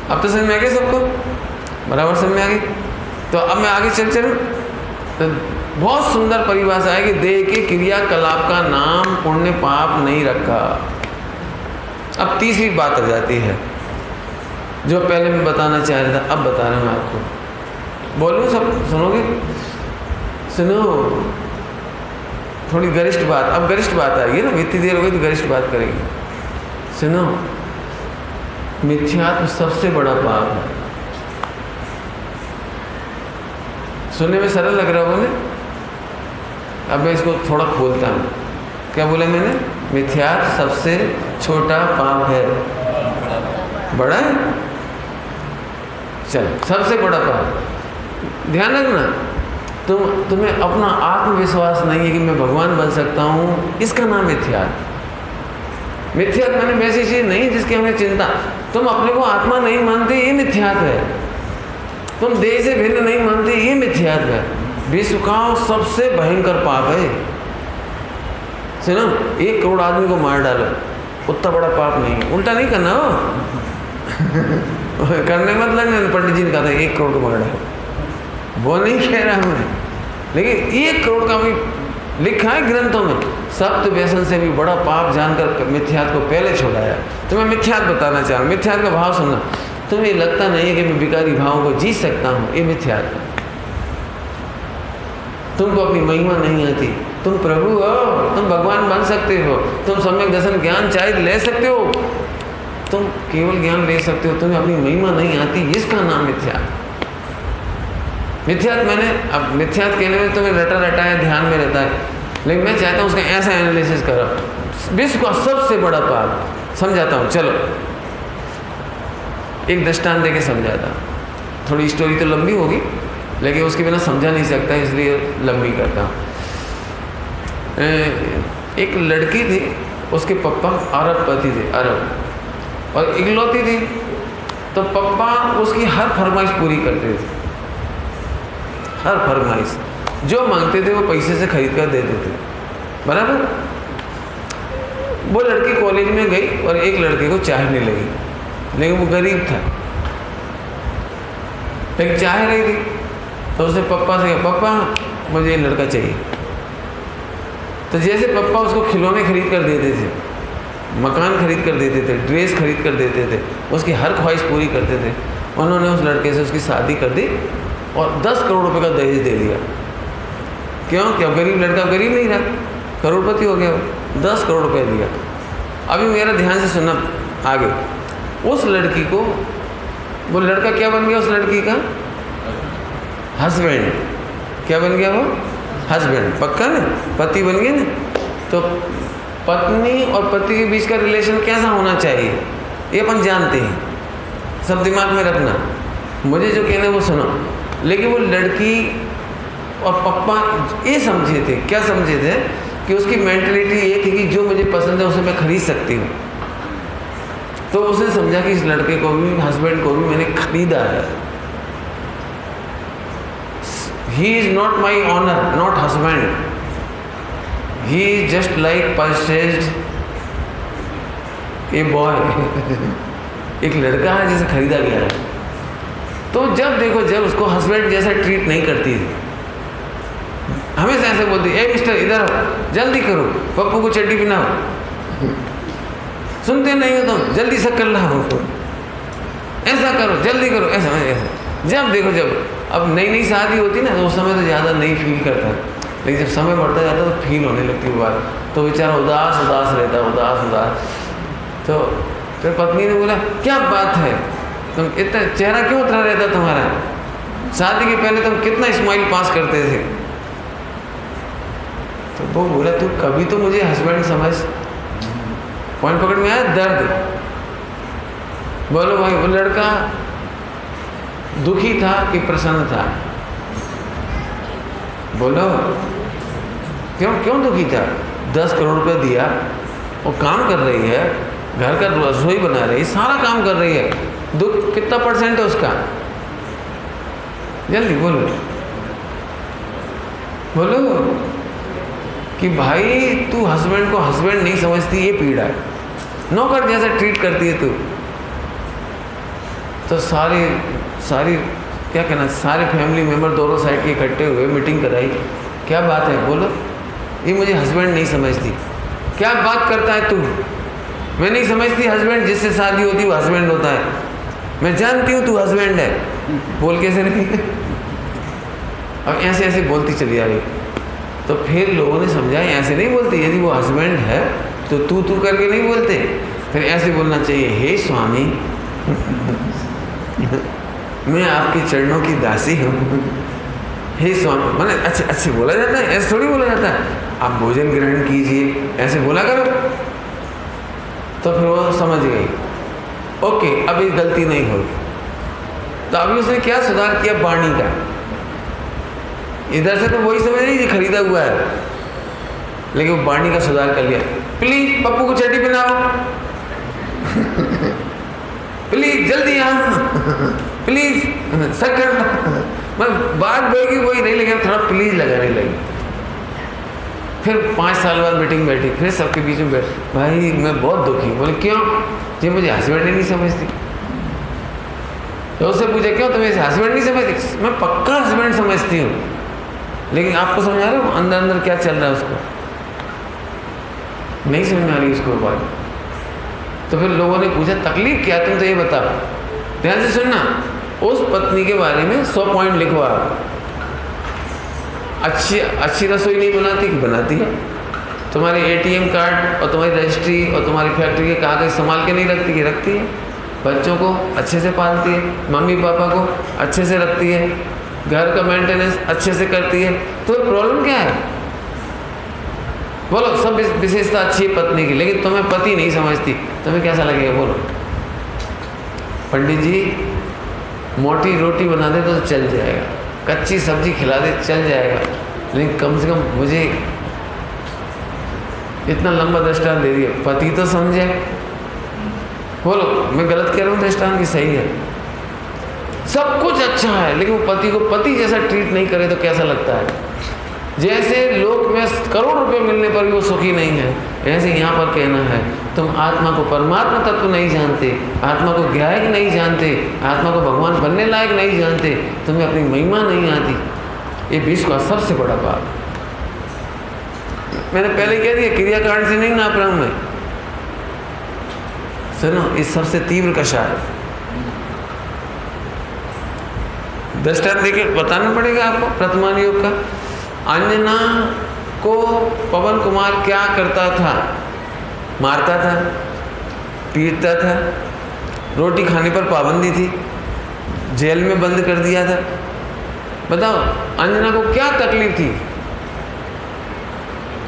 अब तो समझ में आ गई सबको, बराबर समझ में आ गई। तो अब मैं आगे चलूँ तो बहुत सुंदर परिभाषा है कि देह के क्रियाकलाप का नाम पुण्य पाप नहीं रखा। अब तीसरी बात आ जाती है जो पहले मैं बताना चाह रहा था, अब बता रहा हूँ आपको। बोलूँ, सब सुनोगे? सुनो, थोड़ी गरिष्ठ बात, अब गरिष्ठ बात आएगी ना, इतनी देर हो गई तो गरिष्ठ बात करेंगे। सुनो, मिथ्यात्व सबसे बड़ा पाप है। सुनने में सरल लग रहा होगा ना, अब मैं इसको थोड़ा खोलता हूँ। क्या बोला मैंने? मिथ्यात्व सबसे छोटा पाप है। बड़ा है? चल, सबसे बड़ा पाप। ध्यान रखना, तुम्हें अपना आत्मविश्वास नहीं है कि मैं भगवान बन सकता हूँ, इसका नाम मिथ्यात्व। मिथ्यात्व मैंने वैसी चीज नहीं जिसकी हमें चिंता। तुम अपने को आत्मा नहीं मानते, ये मिथ्यात्व है। तुम देह से भिन्न नहीं मानते, ये मिथ्यात्व है। विश्व का सबसे भयंकर पाप है। सुनो, 1 करोड़ आदमी को मार डालो, उतना बड़ा पाप नहीं है। उल्टा नहीं करना हो करने मतलब पंडित जी ने कहा था 1 करोड़ को मार डालो, वो नहीं कह रहा हूँ, लेकिन 1 करोड़ का भी लिखा है ग्रंथों में। सप्त व्यसन से भी बड़ा पाप जानकर मिथ्यात्व को पहले छोड़ाया। तो मैं मिथ्यात्व बताना चाह रहा हूँ। मिथ्यात्व का भाव सुनना। तुम्हें लगता नहीं है कि मैं विकारी भावों को जीत सकता हूँ, ये मिथ्यात्व। तुमको अपनी महिमा नहीं आती, तुम प्रभु हो, तुम भगवान बन सकते हो, तुम सम्यक दर्शन ज्ञान चाहे ले सकते हो, तुम केवल ज्ञान ले सकते हो, तुम्हें अपनी महिमा नहीं आती, इसका नाम मिथ्यात्व। मिथ्यात्व मैंने, अब मिथ्यात्व कहने में तो मैं रटा रटा है, ध्यान में रहता है, लेकिन मैं चाहता हूँ उसका ऐसा एनालिसिस करो। विश्व का सबसे बड़ा पाप समझाता हूँ, चलो एक दृष्टांत देके समझाता। थोड़ी स्टोरी तो लंबी होगी, लेकिन उसके बिना समझा नहीं सकता, इसलिए लंबी करता हूँ। एक लड़की थी, उसके पापा अरबपति थे, अरब, और इकलौती थी, तो पापा उसकी हर फरमाइश पूरी करते थे। हर फरमाइश जो मांगते थे वो पैसे से खरीद कर देते थे, बराबर। वो लड़की कॉलेज में गई और एक लड़के को चाह नहीं लगी, लेकिन वो गरीब था, लेकिन चाह रही थी। तो उसने पापा से कहा, पापा मुझे ये लड़का चाहिए। तो जैसे पापा उसको खिलौने खरीद कर देते थे, मकान खरीद कर देते थे, ड्रेस खरीद कर देते थे, उसकी हर ख्वाहिश पूरी करते थे, उन्होंने उस लड़के से उसकी शादी कर दी और 10 करोड़ रुपए का दहेज दे दिया। क्यों? क्या गरीब लड़का गरीब नहीं रहा, करोड़पति हो गया। 10 करोड़ रुपए दिया। अभी मेरा ध्यान से सुनना आगे। उस लड़की को, वो लड़का क्या बन गया उस लड़की का? हस्बैंड। क्या बन गया वो? हस्बैंड। पक्का ना, पति बन गया ना। तो पत्नी और पति के बीच का रिलेशन कैसा होना चाहिए ये अपन जानते हैं, सब दिमाग में रखना। मुझे जो कहना है वो सुनो। लेकिन वो लड़की और पापा ये समझे थे, क्या समझे थे कि उसकी मेंटलिटी ये थी कि जो मुझे पसंद है उसे मैं खरीद सकती हूँ। तो उसने समझा कि इस लड़के को भी, हस्बैंड को भी मैंने खरीदा है। He is not my owner, not husband, he is just like purchased a boy. एक लड़का है जिसे खरीदा गया है। तो जब देखो, जब उसको हस्बैंड जैसा ट्रीट नहीं करती थी, हमेशा ऐसे बोलती, ए मिस्टर इधर आओ, जल्दी करो, पप्पू को चड्डी पहनाओ, सुनते नहीं हो तुम, जल्दी शक्कर लाओ, ऐसा करो, जल्दी करो, ऐसा ऐसा। जब देखो, जब अब नई नई शादी होती ना, तो उस समय तो ज़्यादा नहीं फील करता, लेकिन जब समय बढ़ता जाता तो फील होने लगती है बात। तो बेचारा उदास उदास रहता, उदास उदास। तो फिर पत्नी ने बोला, क्या बात है, तुम इतना चेहरा क्यों उतरा रहता तुम्हारा? शादी के पहले तुम कितना स्माइल पास करते थे। तो वो बोला, तू कभी तो मुझे हस्बैंड समझ। पॉइंट पकड़ में आया? दर्द। बोलो भाई, वो लड़का दुखी था कि प्रसन्न था? बोलो, क्यों दुखी था? 10 करोड़ रुपए दिया, वो काम कर रही है, घर का रसोई बना रही है, सारा काम कर रही है, दुख कितना % है उसका? जल्दी बोलो, बोलो कि भाई तू हस्बैंड को हस्बैंड नहीं समझती, ये पीड़ा है। नौकर जैसा ट्रीट करती है तू। तो सारी क्या कहना, सारे फैमिली मेम्बर दोनों साइड के इकट्ठे हुए, मीटिंग कराई। क्या बात है? बोलो, ये मुझे हस्बैंड नहीं समझती। क्या बात करता है तू? मैं नहीं समझती हस्बैंड, जिससे शादी होती वो हस्बैंड होता है। मैं जानती हूँ तू हस्बैंड है। बोल कैसे नहीं? अब ऐसे ऐसे बोलती चली आ रही। तो फिर लोगों ने समझा, ऐसे नहीं बोलते, यदि वो हस्बैंड है तो तू करके नहीं बोलते, फिर ऐसे बोलना चाहिए, हे स्वामी मैं आपके चरणों की दासी हूँ। हे स्वामी, मैंने अच्छे बोला जाता है, ऐसे थोड़ी बोला जाता है। आप भोजन ग्रहण कीजिए, ऐसे बोला करो। तो फिर वो समझ गई, ओके अब ये गलती नहीं होगी। तो अभी उसने क्या सुधार किया? वाणी का। इधर से तो वही समझ रही थी खरीदा हुआ है, लेकिन वो वाणी का सुधार कर लिया। प्लीज पप्पू को चड्डी पहनाओ, प्लीज जल्दी यहाँ, प्लीज शक्कर। मैं बात बोलेगी वही नहीं, लेकिन थोड़ा प्लीज लगाने लगी। फिर 5 साल बाद मीटिंग बैठी, फिर सबके बीच में बैठ, भाई मैं बहुत दुखी। बोले क्यों? जी मुझे हस्बैंड ही नहीं समझती। तो उससे पूछा, क्यों तुम्हें हस्बैंड नहीं समझती? मैं पक्का हस्बैंड समझती हूँ, लेकिन आपको समझ आ रहा है अंदर अंदर क्या चल रहा है उसको? नहीं समझ आ रही उसको बात। तो फिर लोगों ने पूछा, तकलीफ क्या? तुम तो ये बता। ध्यान से सुनना। उस पत्नी के बारे में 100 पॉइंट लिखवा। अच्छी रसोई नहीं बनाती कि बनाती है? तुम्हारे ATM कार्ड और तुम्हारी रजिस्ट्री और तुम्हारी फैक्ट्री के कागज संभाल के नहीं रखती कि रखती है? बच्चों को अच्छे से पालती है, मम्मी पापा को अच्छे से रखती है, घर का मेंटेनेंस अच्छे से करती है, तो प्रॉब्लम क्या है? बोलो, सब विशेषता अच्छी है पत्नी की, लेकिन तुम्हें पति नहीं समझती, तुम्हें कैसा लगेगा? बोलो। पंडित जी मोटी रोटी बना दे तो चल जाएगा, कच्ची सब्जी खिला दे चल जाएगा, लेकिन कम से कम मुझे इतना लंबा दृष्टांत दे दिया, पति तो समझे। बोलो, मैं गलत कह रहा हूँ दृष्टांत की? सही है, सब कुछ अच्छा है, लेकिन वो पति को पति जैसा ट्रीट नहीं करे तो कैसा लगता है? जैसे लोक में करोड़ रुपए मिलने पर भी वो सुखी नहीं है, ऐसे यहाँ पर कहना है तुम आत्मा को परमात्मा तत्व नहीं जानते, आत्मा को ज्ञायक नहीं जानते, आत्मा को भगवान बनने लायक नहीं जानते, तुम्हें अपनी महिमा नहीं आती। ये विश्व का सबसे बड़ा पाप। मैंने पहले कह दिया, क्रियाकांड से नहीं नाप रहा हूँ मैं। सुनो, इस सबसे तीव्र कषाय दृष्टांत देखिए, बताना पड़ेगा आपको प्रथमान योग का। अंजना को पवन कुमार क्या करता था? मारता था, पीटता था, रोटी खाने पर पाबंदी थी, जेल में बंद कर दिया था। बताओ, अंजना को क्या तकलीफ थी?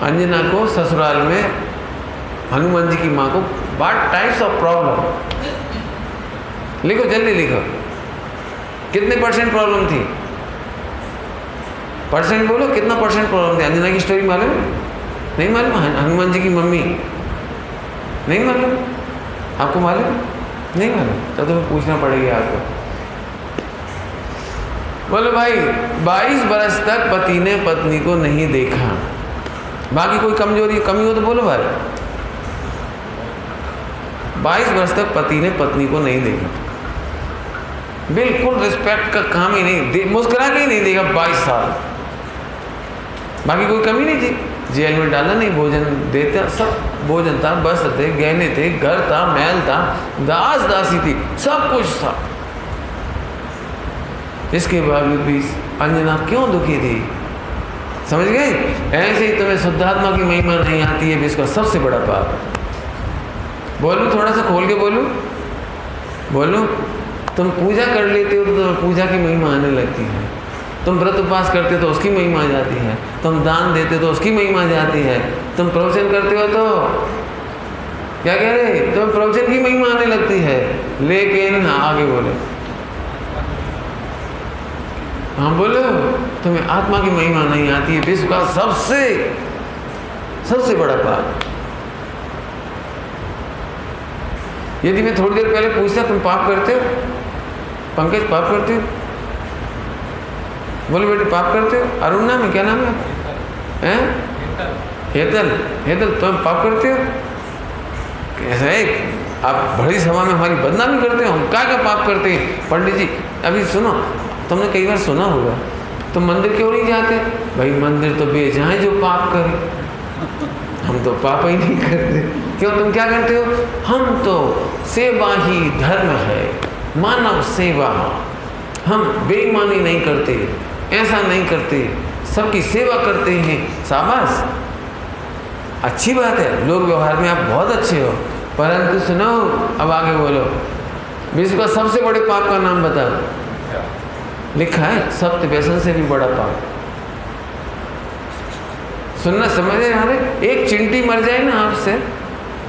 अंजना को ससुराल में हनुमान जी की माँ को व्हाट टाइप्स ऑफ प्रॉब्लम, लिखो जल्दी लिखो, कितने परसेंट प्रॉब्लम थी? परसेंट बोलो, कितना परसेंट प्रॉब्लम थी? अंजना की स्टोरी मालूम? नहीं मालूम? हनुमान जी की मम्मी नहीं मालूम? आपको मालूम? नहीं मालूम? तो तुम्हें पूछना पड़ेगा आपको। बोलो भाई, 22 बरस तक पति ने पत्नी को नहीं देखा, बाकी कोई कमजोरी कमी हो तो बोलो भाई। 22 वर्ष तक पति ने पत्नी को नहीं देखा, बिल्कुल रिस्पेक्ट का काम ही नहीं, मुस्कुरा के ही नहीं देखा 22 साल। बाकी कोई कमी नहीं थी, जेल में डाला नहीं, भोजन देता, सब भोजन था, वस्त्र थे, गहने थे, घर था, महल था, दास दासी थी, सब कुछ था। इसके बावजूद भी अंजना क्यों दुखी थी? समझ गए? ऐसे ही तुम्हें शुद्धात्मा की महिमा नहीं आती है, इसका सबसे बड़ा पाप। बोलूं, थोड़ा सा खोल के बोलूं? बोलूं, तुम पूजा कर लेते हो तो तुम्हें पूजा की महिमा आने लगती है, तुम व्रत उपवास करते हो तो उसकी महिमा आ जाती है, तुम दान देते हो तो उसकी महिमा आ जाती है, तुम प्रवचन करते हो तो क्या कह रहे, तुम्हें प्रवचन की महिमा आने लगती है। लेकिन आगे बोले, हाँ बोलो, तुम्हें आत्मा की महिमा नहीं आती है, विश्व का सबसे बड़ा पाप। यदि मैं थोड़ी देर पहले पूछता तुम पाप करते हो? पंकज पाप करते हो? बोले बेटे पाप करते हो? अरुण नाम है, क्या नाम है? हेतल, तुम पाप करते हो? कैसा है, आप बड़ी सभा में हमारी बदनामी करते हो, हम क्या पाप करते हैं? पंडित जी अभी सुनो, तुमने कई बार सुना होगा, तुम मंदिर क्यों नहीं जाते? भाई मंदिर तो बेजाए जो पाप करे, हम तो पाप ही नहीं करते। क्यों, तुम क्या करते हो? हम तो सेवा ही धर्म है, मानव सेवा, हम बेईमानी नहीं करते, ऐसा नहीं करते, सबकी सेवा करते हैं। शाबाश, अच्छी बात है, लोग व्यवहार में आप बहुत अच्छे हो, परंतु सुनो, अब आगे बोलो, विश्व का सबसे बड़े पाप का नाम बताओ। लिखा है सत्य व्यसन से भी बड़ा पाप। सुनना समझ रहे? अरे एक चिंटी मर जाए ना आपसे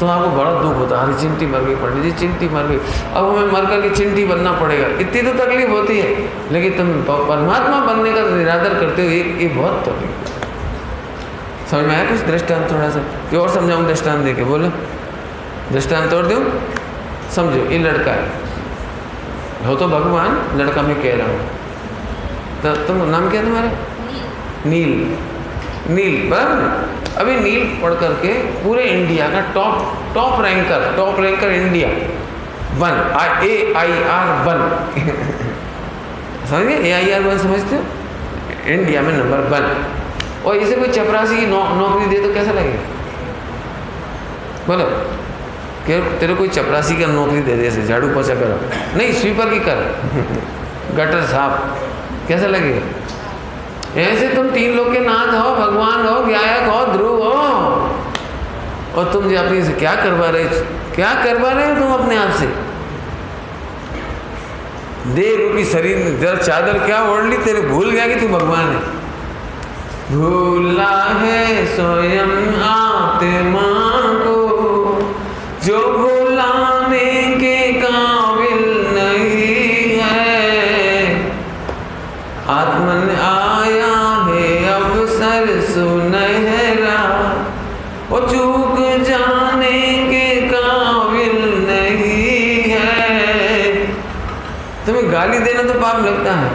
तो आपको बड़ा दुख होता है, अरे चिंटी मर गई, पंडित जी चिंटी मर गई, अब हमें मर करके चिंटी बनना पड़ेगा, इतनी तो तकलीफ होती है। लेकिन तुम परमात्मा बनने का निरादर करते हो, ये बहुत तकलीफ। समझ में आया कुछ? दृष्टांत थोड़ा सा कि और समझाऊँ? दृष्टांत देके बोलो, दृष्टांत और दूँ? समझो, ये लड़का है, हो तो भगवान, लड़का मैं कह रहा हूँ, तो तुम नाम क्या तुम्हारा? नील, बराबर। अभी नील पढ़ करके पूरे इंडिया का टॉप रैंकर इंडिया 1, AIR 1 समझिए, AIR 1 समझते हो? इंडिया में नंबर 1। और इसे कोई चपरासी की नौकरी दे तो कैसा लगेगा? बोलो, तेरे कोई चपरासी का नौकरी दे दे, ऐसे झाड़ू पोछा करो, नहीं स्वीपर की कर गटर साफ, कैसा लगेगा? ऐसे तुम 3 लोग के नाथ हो, भगवान हो, ज्ञायक हो, ध्रुव हो, और तुम जो अपनी से क्या करवा रहे हो तुम अपने आप से? देह रूपी शरीर में जरा चादर क्या ओढ़ ली, तेरे भूल गया कि तू भगवान है। भूला है स्वयं आत्मा को, जो भुलाने के काबिल नहीं है। आत्मन आया है अवसर सुनहरा, वो चूक जाने के काबिल नहीं है। तुम्हें गाली देना तो पाप लगता है,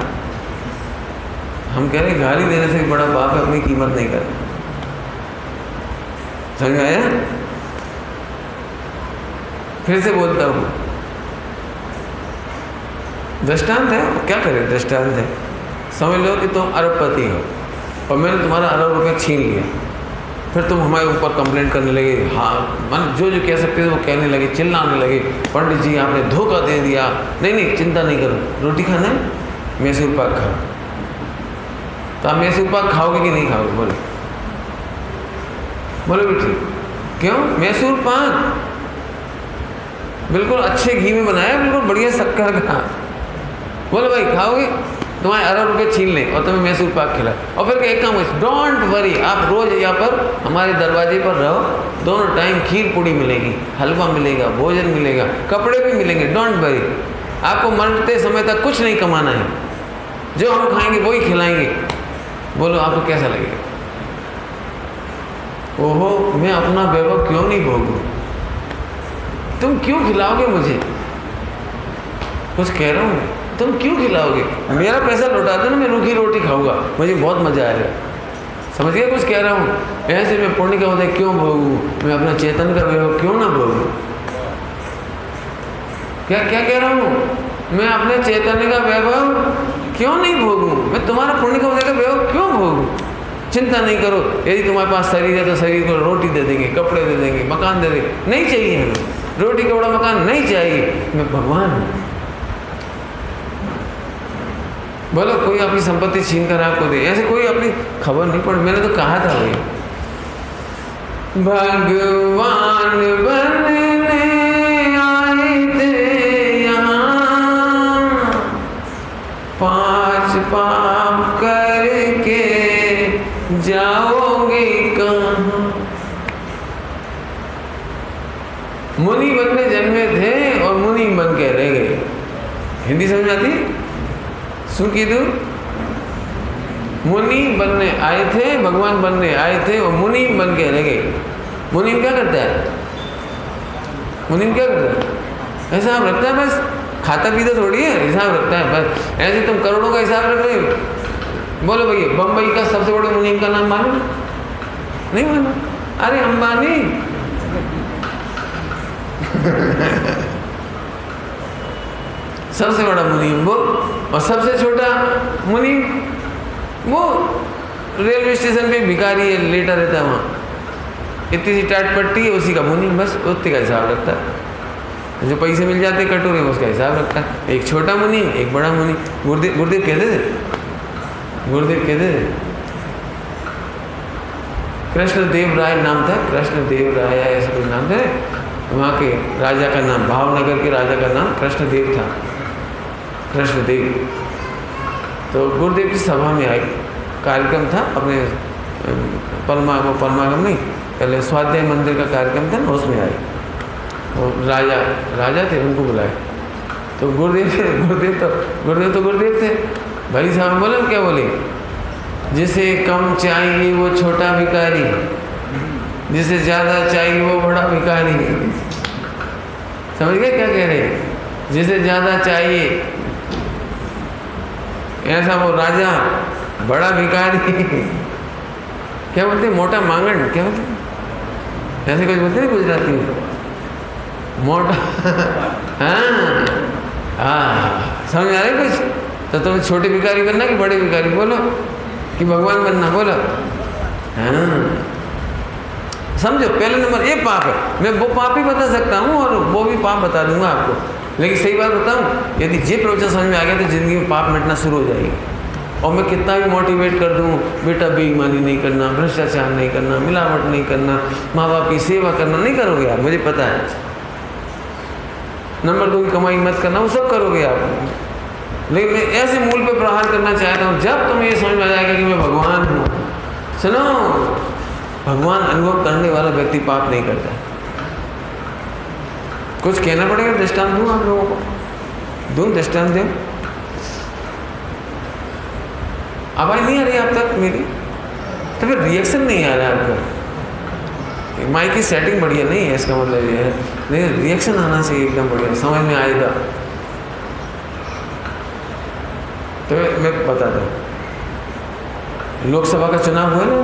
हम कह रहे हैं गाली देने से बड़ा पाप है अपनी कीमत नहीं कर। समझ आया? फिर से बोलता हूँ, दृष्टांत है, क्या करें, दृष्टांत है। समझ लो कि तुम अरबपति हो और मैंने तुम्हारा अरब रुपये छीन लिया, फिर तुम हमारे ऊपर कंप्लेंट करने लगे, हाँ मन जो जो कह सकते थे वो कहने लगे, चिल्लाने लगे, पंडित जी आपने धोखा दे दिया। नहीं नहीं, चिंता नहीं करो, रोटी खाना है, मैसूर पाक खाओ। तो आप मैसूर पाक खाओगे कि नहीं खाओगे? बोलो बोलो बेटी, क्यों? मैसूर पाक बिल्कुल अच्छे घी में बनाया, बिल्कुल बढ़िया शक्कर का। बोलो भाई खाओगे? तुम्हारे अरब रुपये छीन लें और तुम्हें मैसूर पाक खिलाए, और फिर एक काम हो, डोंट वरी, आप रोज़ यहाँ पर हमारे दरवाजे पर रहो, दोनों टाइम खीर पूड़ी मिलेगी, हलवा मिलेगा, भोजन मिलेगा, कपड़े भी मिलेंगे, डोंट वरी। आपको मरते समय तक कुछ नहीं कमाना है, जो हम खाएंगे वही खिलाएंगे। बोलो आपको कैसा लगेगा? ओहो, मैं अपना वैभव क्यों नहीं भोगूं? तुम क्यों खिलाओगे मुझे? कुछ कह रहा हूँ, तुम क्यों खिलाओगे? मेरा पैसा लौटा दो ना, मैं रूखी रोटी खाऊंगा, मुझे बहुत मजा आएगा। समझ गया कुछ कह रहा हूँ? ऐसे मैं पुण्य का उदय क्यों भोगूं? मैं अपना चेतन का वैभव क्यों ना भोगूं? क्या क्या कह रहा हूँ? मैं अपने चैतन्य का वैभव क्यों नहीं भोगूं? मैं तुम्हारा पुण्य का उदय का वैभव क्यों भोगूं? चिंता नहीं करो, यदि तुम्हारे पास शरीर है तो शरीर को रोटी दे देंगे, कपड़े दे देंगे, मकान दे देंगे। नहीं चाहिए हमें रोटी कपड़ा मकान, नहीं चाहिए, मैं भगवान हूँ। बोलो कोई अपनी संपत्ति छीन कर आपको दे, ऐसे कोई अपनी खबर नहीं पड़ी। मैंने तो कहा था भाई, भगवान बनने आए थे यहाँ, 5 पाप करके जाओगे कहाँ। मुनि बनने जन्मे थे और मुनि बन के रह गए। हिंदी समझ आती? શું કીધું? मुनि बनने आए थे, भगवान बनने आए थे और मुनि बन के रह गए। मुनि क्या करता है? मुनि क्या करता है? हिसाब रखता है बस, खाता पीता थोड़ी है, हिसाब रखता है बस। ऐसे तुम करोड़ों का हिसाब रख रहे हो। बोलो भैया, बम्बई का सबसे बड़े मुनि का नाम मालूम? नहीं मालूम? अरे अंबानी। सबसे बड़ा मुनि वो, और सबसे छोटा मुनि वो रेलवे स्टेशन पे भिखारी है, लेटा रहता है वहाँ, इतनी सी टाट पट्टी है, उसी का मुनि, बस उतने का हिसाब रखता है। जो पैसे मिल जाते कटोरे में उसका हिसाब रखता है। एक छोटा मुनि, एक बड़ा मुनि। गुरुदेव कहते थे, गुरुदेव कहते थे, कृष्णदेव राय नाम था, कृष्णदेव राय ऐसा कुछ नाम था। वहाँ के राजा का नाम, भावनगर के राजा का नाम कृष्णदेव था, कृष्णदेव। तो गुरुदेव की सभा में आए, कार्यक्रम था अपने परमागम नहीं, पहले स्वाध्याय मंदिर का कार्यक्रम था ना, उसमें आए। और राजा थे, उनको बुलाए। तो गुरुदेव तो गुरुदेव थे। भाई साहब बोले, क्या बोले? जिसे कम चाहिए वो छोटा भिखारी, जिसे ज़्यादा चाहिए वो बड़ा भिखारी। समझ गए क्या कह रहे हैं? जिसे ज़्यादा चाहिए ऐसा वो राजा, बड़ा भिखारी। क्या बोलते? मोटा मांगन, क्या बोलते? ऐसे कुछ बोलते हैं गुजराती में, मोटा। हाँ समझ आ रहे कुछ? तो तुम्हें छोटे भिखारी बनना कि बड़े भिखारी? बोलो, कि भगवान बनना? बोलो। हाँ समझो, पहले नंबर ये पाप है। मैं वो पाप ही बता सकता हूँ और वो भी पाप बता दूंगा आपको। लेकिन सही बात बताऊँ, यदि ये प्रवचन समझ में आ गया तो ज़िंदगी में पाप मिटना शुरू हो जाएगी। और मैं कितना भी मोटिवेट कर दूँ, बेटा बेईमानी नहीं करना, भ्रष्टाचार नहीं करना, मिलावट नहीं करना, माँ बाप की सेवा करना, नहीं करोगे आप, मुझे पता है। नंबर 2 की कमाई मत करना, वो सब करोगे आप। लेकिन मैं ऐसे मूल पे प्रहार करना चाहता हूँ, जब तुम्हें ये समझ में आ जाएगा कि मैं भगवान हूँ। सुनो, भगवान अनुभव करने वाला व्यक्ति पाप नहीं करता। कुछ कहना पड़ेगा, दृष्टांत दूँ आप लोगों को, दूँ दृष्टांत दूँ। आवाज नहीं आ रही आप तक मेरी? तो फिर रिएक्शन नहीं आ रहा है आपका। माइक की सेटिंग बढ़िया नहीं है, इसका मतलब ये है। नहीं, रिएक्शन आना चाहिए एकदम बढ़िया, समझ में आएगा। तो मैं बताता हूँ, लोकसभा का चुनाव हुआ ना,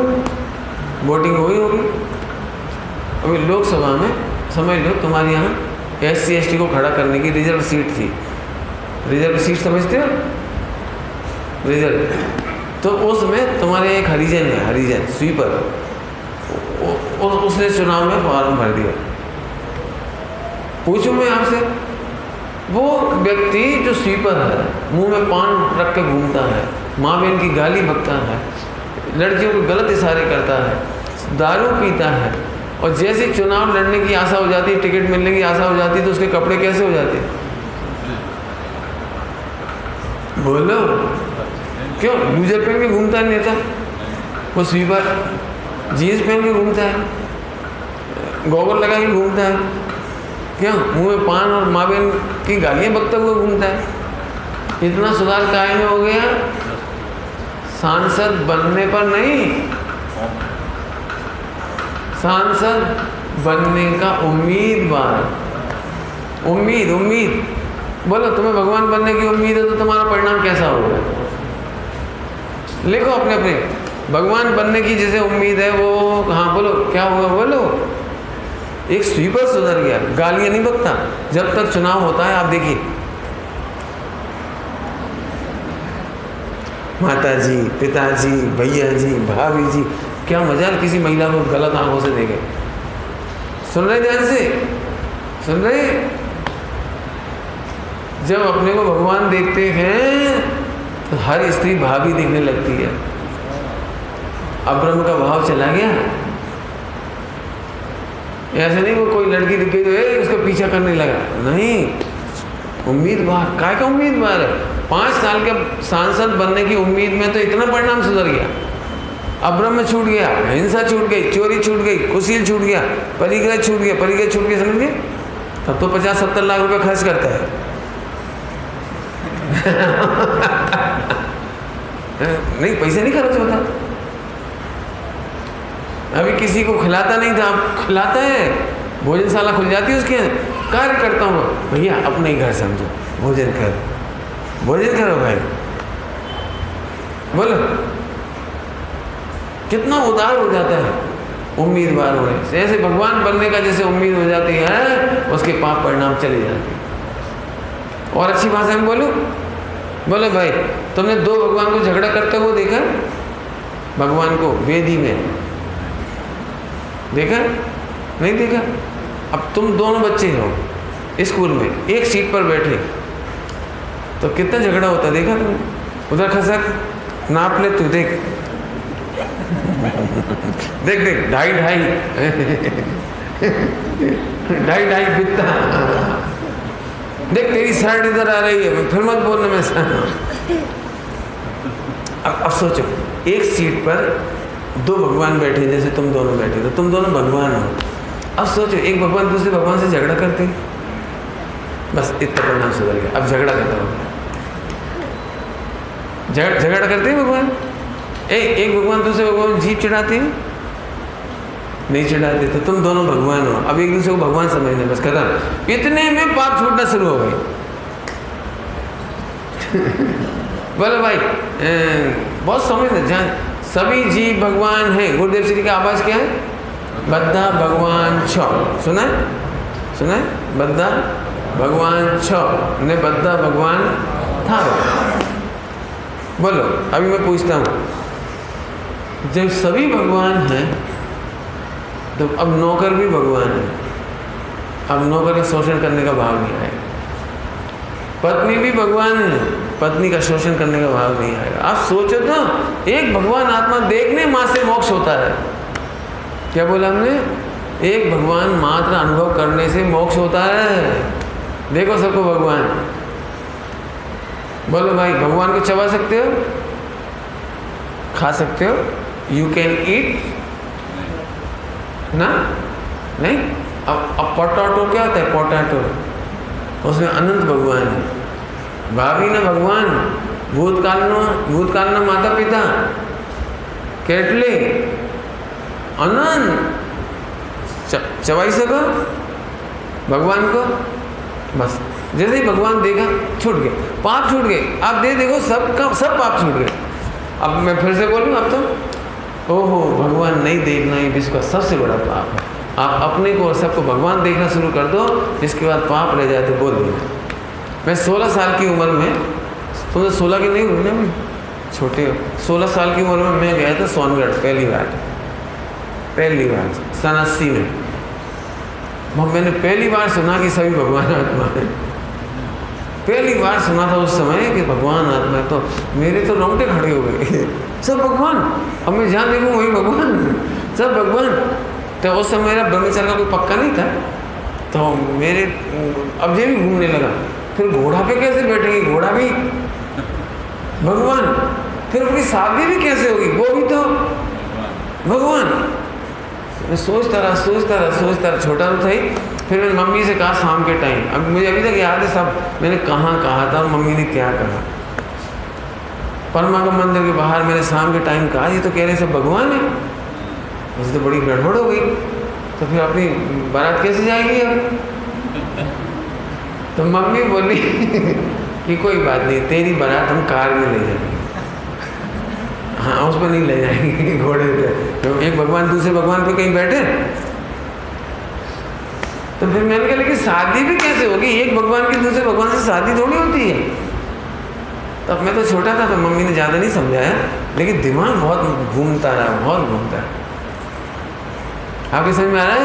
वोटिंग हुई होगी। अभी लोकसभा में समझ लो तुम्हारे यहाँ SC ST को खड़ा करने की रिजर्व सीट थी। रिजर्व सीट समझते हो? रिजर्व, तो उसमें तुम्हारे एक हरिजन है, हरिजन स्वीपर, उसने चुनाव में फॉर्म भर दिया। पूछूं मैं आपसे, वो व्यक्ति जो स्वीपर है, मुंह में पान रख के घूमता है, माँ बहन की गाली बकता है, लड़कियों को गलत इशारे करता है, दारू पीता है, और जैसे चुनाव लड़ने की आशा हो जाती है, टिकट मिलने की आशा हो जाती है, तो उसके कपड़े कैसे हो जाते हैं? बोलो, क्यों? लूजर पहन के घूमता है नेता, वो स्वीपर जीन्स पहन के घूमता है, गॉगल लगा के घूमता है, क्यों? मुंह में पान और माँ बहन की गालियाँ बकता हुआ घूमता है। इतना सुधार काहे में हो गया? सांसद बनने पर नहीं, सांसद बनने का उम्मीदवार, उम्मीद बोलो, तुम्हें भगवान बनने की उम्मीद है तो तुम्हारा परिणाम कैसा होगा? लिखो अपने अपने, भगवान बनने की जैसे उम्मीद है वो, हाँ बोलो क्या हुआ? बोलो। एक स्वीपर सुधर गया, गालियां नहीं बकता। जब तक चुनाव होता है, आप देखिए, माता जी, पिताजी, भैया जी, भाभी जी, क्या मजाल किसी महिला को गलत आंखों से देखे। सुन रहे ध्यान से? सुन रहे? जब अपने को भगवान देखते हैं तो हर स्त्री भाभी दिखने लगती है। अब ब्रह्म का भाव चला गया। ऐसे नहीं वो कोई लड़की दिख गई तो उसका पीछा करने लगा, नहीं। उम्मीदवार, काय का उम्मीदवार है? 5 साल के सांसद बनने की उम्मीद में तो इतना परिणाम सुधर गया। अब ब्रह्म छूट गया, हिंसा छूट गई, चोरी छूट गई, कुशील छूट गया, परिग्रह छूट गया। परिग्रह छूट गया, समझ गए? तब तो 50-70 लाख रुपए खर्च करता है। नहीं, पैसे नहीं खर्च होता। अभी किसी को खिलाता नहीं था, अब खिलाता है। भोजनशाला खुल जाती है उसके, कार्य करता हूँ। भैया अपने ही घर समझो, भोजन करो भाई। बोलो, कितना उदार हो जाता है उम्मीदवार होने से। ऐसे भगवान बनने का जैसे उम्मीद हो जाती है, उसके पाप परिणाम चले जाते हैं। और अच्छी भाषा में बोलो भाई, तुमने 2 भगवान को झगड़ा करते हुए देखा? भगवान को वेदी में देखा? नहीं देखा? अब तुम दोनों बच्चे हो स्कूल में, एक सीट पर बैठे, तो कितना झगड़ा होता देखा तुमने? उधर खसक नाप ले तू, देख देख देख, 2.5 बित्ता। देख तेरी शर्ट इधर आ रही है, फिर मत बोलना मैं। अब सोचो, एक सीट पर 2 भगवान बैठे, जैसे तुम दोनों बैठे, तो तुम दोनों भगवान हो। अब सोचो, एक भगवान दूसरे भगवान से झगड़ा करते, बस इतना परिणाम सुधर गया। अब झगड़ा करता हो, झगड़ा करते हैं भगवान। एक भगवान दूसरे भगवान जीप चढ़ाते हैं? नहीं चढ़ाते। तो तुम दोनों भगवान हो, अब एक दूसरे को भगवान समझना, बस खत्म। इतने में पाप छूटना शुरू हो गए। बोलो भाई, बहुत समझना, जान सभी जीव भगवान हैं। गुरुदेव श्री का आवाज क्या है? बद्धा भगवान छ। सुना है? बद्धा भगवान छ ने बद्धा भगवान था। बोलो, अभी मैं पूछता हूँ, जब सभी भगवान हैं तो अब नौकर भी भगवान है। अब नौकर का शोषण करने का भाव नहीं आएगा। पत्नी भी भगवान है, पत्नी का शोषण करने का भाव नहीं आएगा। आप सोचो तो, एक भगवान आत्मा देखने माँ से मोक्ष होता है। क्या बोला हमने? एक भगवान मात्र अनुभव करने से मोक्ष होता है। देखो सबको भगवान, बोलो भाई, भगवान को चबा सकते हो, खा सकते हो? यू कैन ईट ना? नहीं। अब पोटैटो क्या होता है? पोटैटो, उसमें अनंत भगवान है। भाभी ना भगवान, भूतकाल ना माता पिता, केटले अनंत चबाई सको भगवान को। बस जैसे ही भगवान देगा छूट गए, पाप छूट गए। आप देखो सब पाप छूट गए। अब मैं फिर से बोलूँ, अब तो ओहो भगवान नहीं देखना ही विश्व का सबसे बड़ा पाप है। आप अपने को और सबको भगवान देखना शुरू कर दो, इसके बाद पाप रह जाए तो बोल देना। मैं 16 साल की उम्र में, तुम 16 की नहीं हुई ना, मैं छोटे हो, 16 साल की उम्र में मैं गया था सोनगढ़ पहली बार 87 में। मैंने पहली बार सुना कि सभी भगवान आत्मा है। पहली बार सुना था उस समय कि भगवान आत्मा है, तो मेरे तो रोंगटे खड़े हो गए। सब भगवान, अब मैं जहाँ देखूँ वही भगवान, सब भगवान। तो उस समय मेरा ब्रह्मचर्य का कोई पक्का नहीं था, तो मेरे अब ये भी घूमने लगा। फिर घोड़ा पे कैसे बैठेंगे? घोड़ा भी भगवान, फिर उनकी शादी भी कैसे होगी? वो भी तो भगवान। मैं सोचता रहा, छोटा तो था ही। फिर मैंने मम्मी से कहा शाम के टाइम, अब मुझे अभी तक याद है सब, मैंने कहाँ कहा था, मम्मी ने क्या कहा। परमागम मंदिर के बाहर मैंने शाम के टाइम कहा, ये तो कह रहे सब भगवान है। मुझे तो बड़ी गड़बड़ हो गई। तो फिर अपनी बारात कैसे जाएगी अब? तो मम्मी बोली कि कोई बात नहीं, तेरी बारात हम कार में ले जाएंगे। हाँ, उस पर नहीं ले जाएंगे, घोड़े पे। तो एक भगवान दूसरे भगवान पे कहीं बैठे। तो फिर मैंने कहा लेकिन शादी भी कैसे होगी? एक भगवान की दूसरे भगवान से शादी थोड़ी होती है। तब मैं तो छोटा था, तो मम्मी ने ज़्यादा नहीं समझाया, लेकिन दिमाग बहुत घूमता रहा। आपके समझ में आ रहा है?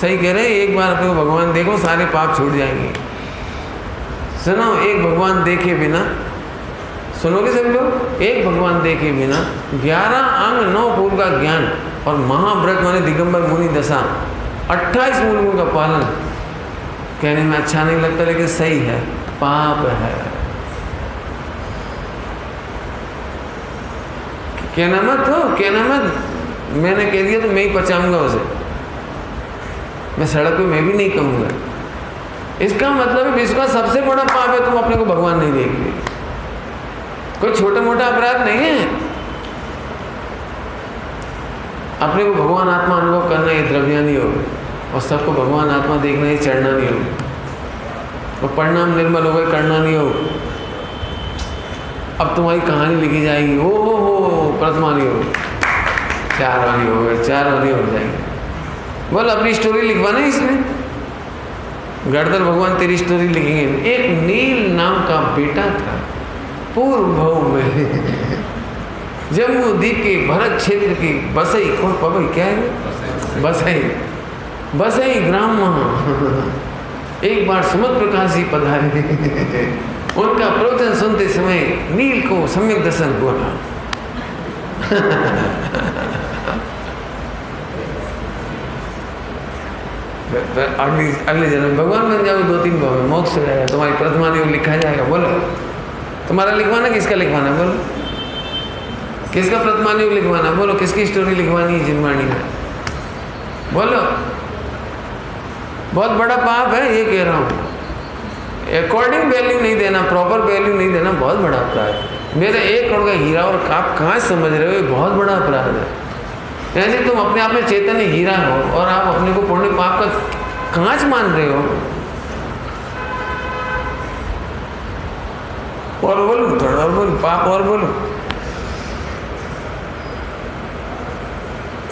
सही कह रहे हैं। एक बार अपने को भगवान देखो, सारे पाप छूट जाएंगे। सुनो, एक भगवान देखे बिना, सुनोगे सब लोग? एक भगवान देखे बिना 11 अंग 9 फूल का ज्ञान और महाव्रत माने दिगंबर मुनि दशा, 28 मूलों का पालन। कहने में अच्छा नहीं लगता, लेकिन सही है, पाप है। कहना मत, मैंने कह दिया तो मैं ही पचाऊंगा उसे। मैं सड़क पे मैं भी नहीं कहूँगा। इसका मतलब है विश्व का सबसे बड़ा पाप है तुम अपने को भगवान नहीं देख रहे। कोई छोटा मोटा अपराध नहीं है। अपने को भगवान आत्मा अनुभव करना ये द्रव्यानी योग, और सबको भगवान आत्मा देखना ये चरणानी योग। और परिणाम निर्मल हो गए, करणानी योग। अब तुम्हारी कहानी लिखी जाएगी, ओ हो प्रथमानी योग, 4 वाली हो गई, 4 वाली हो जाएगी। बोल अपनी स्टोरी लिखवाना है इसमें। गणधर भगवान तेरी स्टोरी लिखेंगे। एक नील नाम का बेटा था पूर्व भव में, जम्मू द्वीप के भरत क्षेत्र की बसई, कौन पवई क्या है, बसई ग्राम वहाँ एक बार सुमत प्रकाश जी पधारे। उनका प्रवचन सुनते समय नील को सम्यक दर्शन हुआ। अगले जन्म भगवान बन जाओ, 2-3 भाव में मोक्ष हो जाएगा, तुम्हारी प्रथमा योग लिखा जाएगा। बोलो तुम्हारा लिखवाना, किसका लिखवाना? बोलो किसका प्रथमा योग लिखवाना? बोलो किसकी स्टोरी लिखवानी है जिनवाणी में? बोलो। बहुत बड़ा पाप है ये कह रहा हूँ। अकॉर्डिंग वैल्यू नहीं देना, प्रॉपर वैल्यू नहीं देना, बहुत बड़ा अपराध है। मेरा 1 करोड़ का हीरा और आप कहाँ समझ रहे हो, ये बहुत बड़ा अपराध है। ऐसे तुम अपने आप में चैतन्य हीरा हो और आप अपने को पुण्य पाप का कांच मान रहे हो। और बोलो, थोड़ा और बोलो, पाप और बोलो।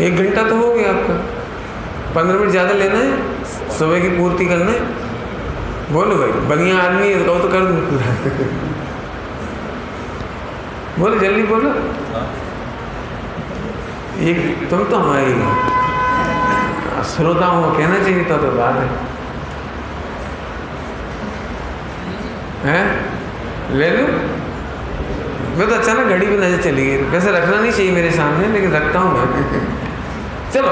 1 घंटा तो हो गया आपका, 15 मिनट ज़्यादा लेना है, सुबह की पूर्ति करना है। बोलो भाई, बढ़िया आदमी है तो कर दूँ। बोलो जल्दी बोलो। एक तुम तो हमारी श्रोता हो, कहना चाहिए था तो बात है। ले लो। मैं तो अचानक घड़ी पे नजर चली गई। वैसे रखना नहीं चाहिए मेरे सामने, लेकिन रखता हूँ मैं। चलो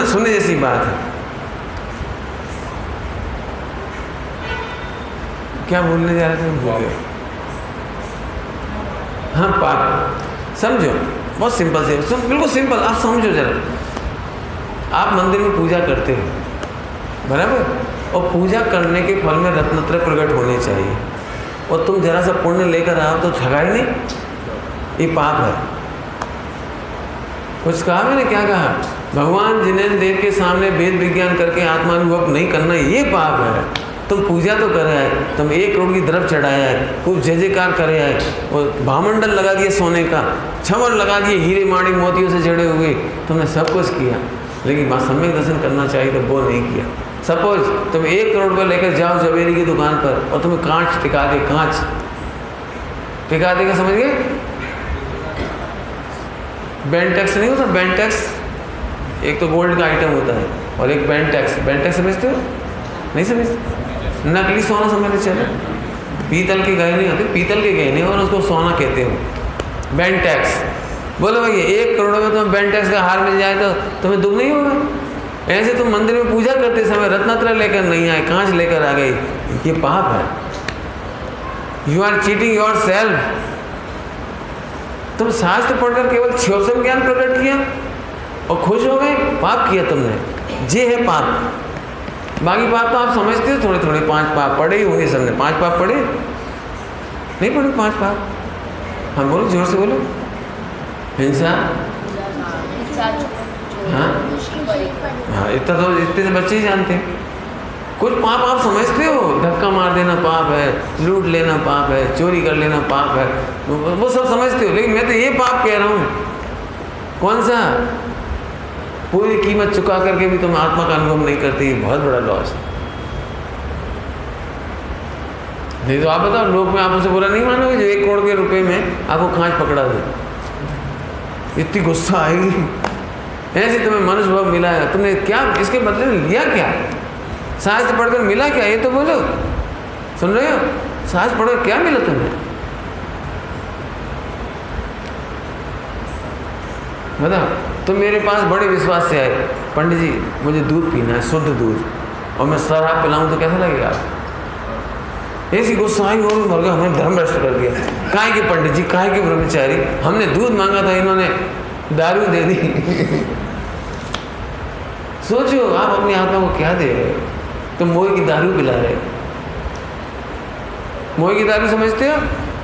सुनने जैसी बात है। क्या बोलने जा रहे थे? भूल गए। हाँ पाप समझो, बहुत सिंपल से, बिल्कुल सिंपल, आप समझो जरा। आप मंदिर में पूजा करते हो, बराबर, और पूजा करने के फल में रत्नत्रय प्रकट होने चाहिए, और तुम जरा सा पुण्य लेकर आओ तो ठगाई नहीं, ये पाप है। कुछ कहा मैंने, क्या कहा? भगवान जिनेन्द्र देव के सामने वेद विज्ञान करके आत्मानुभव नहीं करना, ये पाप है। तुम पूजा तो करे आए, तुम 1 करोड़ की द्रव्य चढ़ाया है, खूब जय जयकार करे आए, और भामंडल लगा दिए सोने का, छमर लगा दिए हीरे माणिक मोतियों से जड़े हुए, तुमने सब कुछ किया, लेकिन माँ सम्यक दर्शन करना चाहिए तो वो नहीं किया। सपोज तुम 1 करोड़ रुपये लेकर जाओ जवेरी की दुकान पर और तुम्हें कांच टिका दे, कांच टिका देगा, समझ गए? बैंक टैक्स नहीं होता, बैंक टैक्स एक तो गोल्ड का आइटम होता है और एक बैंक टैक्स। बैंक टैक्स समझते हो? नहीं समझते? नकली सोना समझते चले, पीतल के गहने होते, पीतल के गहने और उसको सोना कहते हो। बैंक टैक्स बोलो भैया 1 करोड़ में तुम्हें बैंक टैक्स का हार मिल जाए तो तुम्हें दुख नहीं होगा? ऐसे तुम मंदिर में पूजा करते समय रत्नत्रय लेकर नहीं आए, कांच लेकर आ गए, ये पाप है। You are cheating yourself. तुम शास्त्र पढ़कर केवल क्षोभन ज्ञान प्रकट किया और खुश हो गए, पाप किया तुमने, ये है पाप। बाकी पाप तो आप समझते हो थोड़े थोड़े, 5 पाप पढ़े ही होंगे सबने। 5 पाप पढ़े? नहीं पढ़े 5 पाप? हाँ बोलो, जोर से बोलो। हिंसा, हाँ इतना तो इतने से बच्चे ही जानते हैं। कुछ पाप आप समझते हो, धक्का मार देना पाप है, लूट लेना पाप है, चोरी कर लेना पाप है, वो सब समझते हो, लेकिन मैं तो ये पाप कह रहा हूँ। कौन सा? पूरी कीमत चुका करके भी तुम आत्मा का अनुभव नहीं करते, बहुत बड़ा लॉस है। नहीं तो आप बताओ, लोग में आप उसे बुरा नहीं मानोगे जो 1 करोड़ के रुपए में आपको कांच पकड़ा दे? इतनी गुस्सा आएगी। ऐसे तुम्हें मनुष्य भाव मिला है, तुमने क्या इसके बदले में लिया? क्या शास्त्र पढ़कर मिला क्या? ये तो बोलो, सुन रहे हो? शास्त्र पढ़कर क्या मिला तुम्हें? बताओ। तुम मेरे पास बड़े विश्वास से आए, पंडित जी मुझे दूध पीना है, शुद्ध दूध, और मैं शराब पिलाऊं तो कैसा लगेगा? ऐसी गुस्सा आई और मर गया, हमें धर्म भ्रष्ट कर दिया। काहे के पंडित जी, काहे के ब्रह्मचारी, हमने दूध मांगा था, इन्होंने दारू दे दी। सोचो आप अपनी आत्मा को क्या दे रहे हो? तुम मोह की दारू पिला रहे हो। मोह की दारू समझते हो?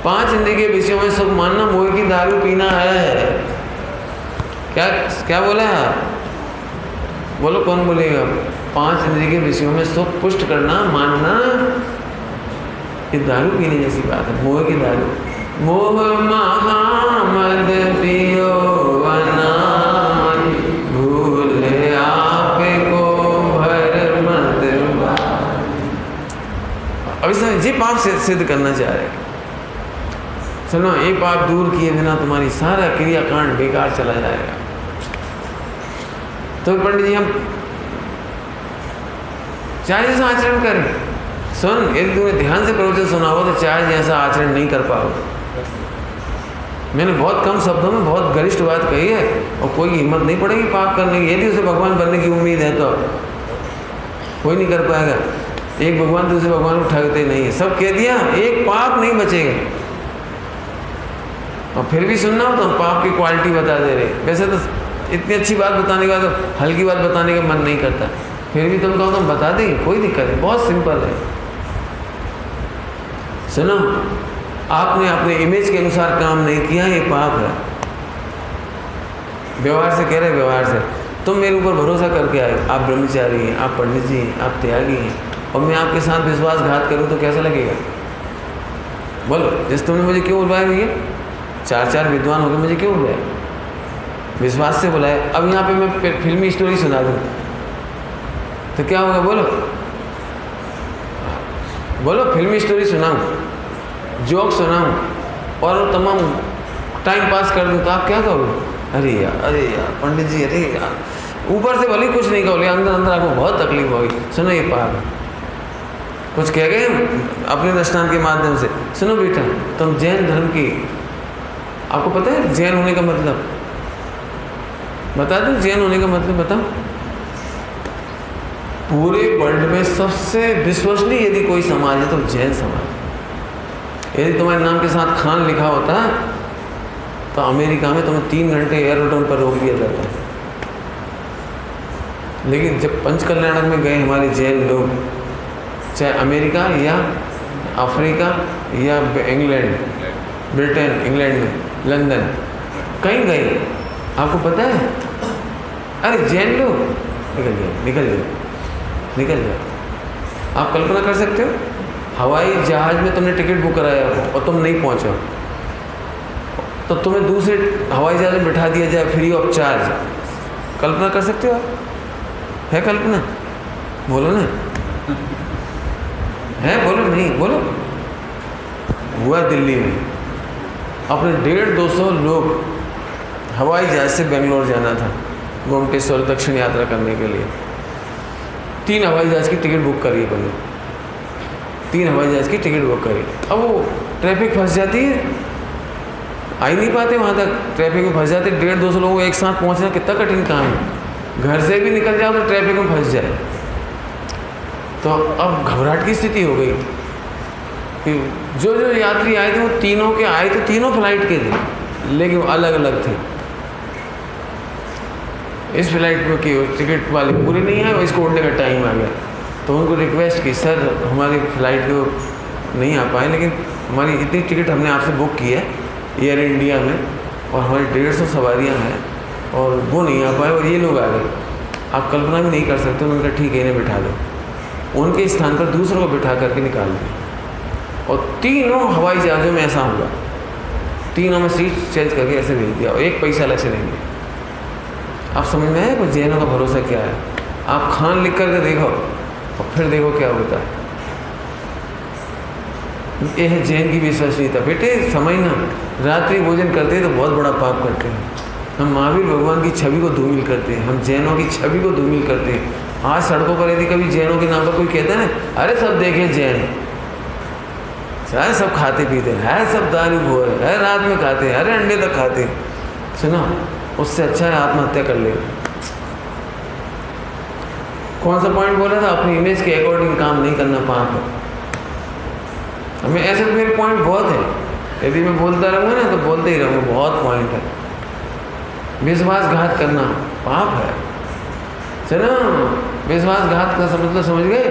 5 इंद्रिय के विषयों में सुख मानना मोह की दारू पीना है। क्या क्या बोला है? बोलो, कौन बोलेगा? 5 इंद्रिय के विषयों में सुख पुष्ट करना, मानना, ये दारू पीने जैसी बात है, मोह की दारू। मोह महामद पियो वनान, भूल आप को भर मत। अब इसमें ये पाप सिद्ध करना चाह रहे हैं। सुनो, ये पाप दूर किए बिना तुम्हारी सारा क्रियाकांड बेकार चला जाएगा। तो पंडित जी हम चाहे जैसा आचरण करें, सुन, यदि तुमने ध्यान से प्रवचन सुना हो तो चाहे जैसा आचरण नहीं कर पाओगे। मैंने बहुत कम शब्दों में बहुत गरिष्ठ बात कही है, और कोई हिम्मत नहीं पड़ेगी पाप करने की। यदि उसे भगवान बनने की उम्मीद है तो कोई नहीं कर पाएगा। एक भगवान दूसरे भगवान को ठगते नहीं है, सब कह दिया, एक पाप नहीं बचेगा। और फिर भी सुनना हो तो हम पाप की क्वालिटी बता दे रहे। वैसे तो इतनी अच्छी बात बताने के बाद हल्की बात बताने का मन नहीं करता, फिर भी तुम कहो तो हम बता देंगे, कोई दिक्कत नहीं, बहुत सिंपल है। सुनो, आपने अपने इमेज के अनुसार काम नहीं किया, ये पाप है। व्यवहार से कह रहे, व्यवहार से तुम मेरे ऊपर भरोसा करके आए, आप ब्रह्मचारी हैं, आप पंडित जी हैं, आप त्यागी हैं, और मैं आपके साथ विश्वासघात करूं तो कैसा लगेगा? बोलो, जिस तुमने मुझे क्यों बुलवाया भैया? 4 विद्वान हो गए, मुझे क्यों बुलाया? विश्वास से बुलाया। अब यहाँ पे मैं फिल्मी स्टोरी सुना दूँ तो क्या होगा? बोलो बोलो, फिल्मी स्टोरी सुनाऊँ, जोक सुनाऊँ और तमाम टाइम पास कर दूँ तो आप क्या कहोगे? अरे यार पंडित जी, अरे यार, ऊपर से भले कुछ नहीं कहोगे, अंदर अंदर आपको बहुत तकलीफ होगी। सुनो, ये पाप कुछ कह गए अपने दृष्टांत के माध्यम से। सुनो बेटा, तुम जैन धर्म की, आपको पता है जैन होने का मतलब? बता दो जैन होने का मतलब, बताओ। पूरे वर्ल्ड में सबसे विश्वसनीय यदि कोई समाज है तो जैन समाज। यदि तुम्हारे नाम के साथ खान लिखा होता तो अमेरिका में तुम्हें 3 घंटे एयरपोर्ट पर रोक दिया जाता है। लेकिन जब पंचकल्याणक में गए हमारे जैन लोग, चाहे अमेरिका या अफ्रीका या इंग्लैंड, ब्रिटेन, इंग्लैंड में, लंदन, कहीं गए, आपको पता है, अरे जैन लोग निकल जाए। आप कल्पना कर सकते हो, हवाई जहाज़ में तुमने टिकट बुक कराया हो और तुम नहीं पहुंचो, तो तुम्हें दूसरे हवाई जहाज़ में बिठा दिया जाए फ्री ऑफ चार्ज। कल्पना कर सकते हो आप? है कल्पना? बोलो ना, है? बोलो नहीं, बोलो। हुआ दिल्ली में, अपने 150-200 लोग हवाई जहाज़ से बेंगलोर जाना था गोमटेश्वर दक्षिण यात्रा करने के लिए। 3 हवाई जहाज़ की टिकट बुक करी है बने, 3 हवाई जहाज़ की टिकट बुक करी। अब वो ट्रैफिक फंस जाती है, आ ही नहीं पाते वहाँ तक, ट्रैफिक में फंस जाते। 150-200 लोगों को एक साथ पहुँचना कितना कठिन काम है। घर से भी निकल जाओ तो ट्रैफिक में फंस जाए। तो अब घबराहट की स्थिति हो गई कि जो यात्री आए थे वो तीनों के आए थे, तीनों फ्लाइट के थे, लेकिन अलग अलग थे। इस फ्लाइट में कि टिकट वाले पूरे नहीं आए, इसको उड़ने का टाइम आ गया। तो उनको रिक्वेस्ट की, सर हमारी फ़्लाइट को नहीं आ पाए, लेकिन हमारी इतनी टिकट हमने आपसे बुक की है एयर इंडिया में, और हमारी 150 सवारियाँ हैं और वो नहीं आ पाए और ये लोग आ गए, आप कल्पना भी नहीं कर सकते। उन्होंने कहा ठीक है, इन्हें बिठा दो। उनके स्थान पर दूसरों को बिठा करके निकाल दिया। और तीनों हवाई जहाज़ों में ऐसा हुआ, तीनों में सीट चेंज करके ऐसे भेज दिया और 1 पैसा अलग से नहीं दिया। आप समझ में आए पर जैनों का भरोसा क्या है? आप खान लिख करके देखो और फिर देखो क्या होता है। ये है जैन की विश्वसनीयता। बेटे समझना, रात्रि भोजन करते हैं तो बहुत बड़ा पाप करते हैं। हम महावीर भगवान की छवि को धूमिल करते हैं, हम जैनों की छवि को धूमिल करते हैं। आज सड़कों पर यदि कभी जैनों के नाम पर कोई कहता है ना, अरे सब देखे जैन, अरे सब खाते पीते हैं, सब दारू भोर है, रात में खाते हैं, अरे अंडे तक खाते हैं। सुना, उससे अच्छा है आत्महत्या कर ले। कौन सा पॉइंट बोला था? अपनी इमेज के अकॉर्डिंग काम नहीं करना पाप है। हमें ऐसे तो मेरे पॉइंट बहुत है, यदि मैं बोलता रहूँगा ना तो बोलते ही रहूँगा, बहुत पॉइंट है। विश्वासघात करना पाप है, चलो विश्वासघात का मतलब समझ गए?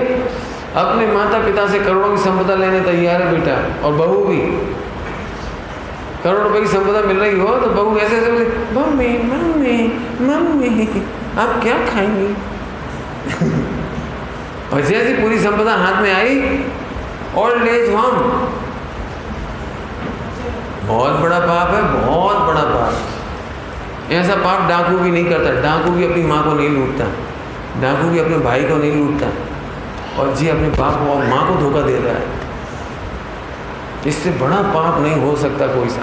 अपने माता पिता से करोड़ों की संपदा लेने तैयार है बेटा, और बहू भी करोड़ रुपए की संपदा मिल रही हो तो बहू ऐसे ऐसे बोले, मम्मी मम्मी मम्मी आप क्या खाएंगी? और जैसी पूरी संपदा हाथ में आई, ओल्ड एज होम, बहुत बड़ा पाप है, बहुत बड़ा पाप। ऐसा पाप डाकू भी नहीं करता। डाकू भी अपनी माँ को नहीं लूटता, डाकू भी अपने भाई को नहीं लूटता, और जी अपने बाप को और माँ को धोखा दे रहा है। इससे बड़ा पाप नहीं हो सकता कोई सा।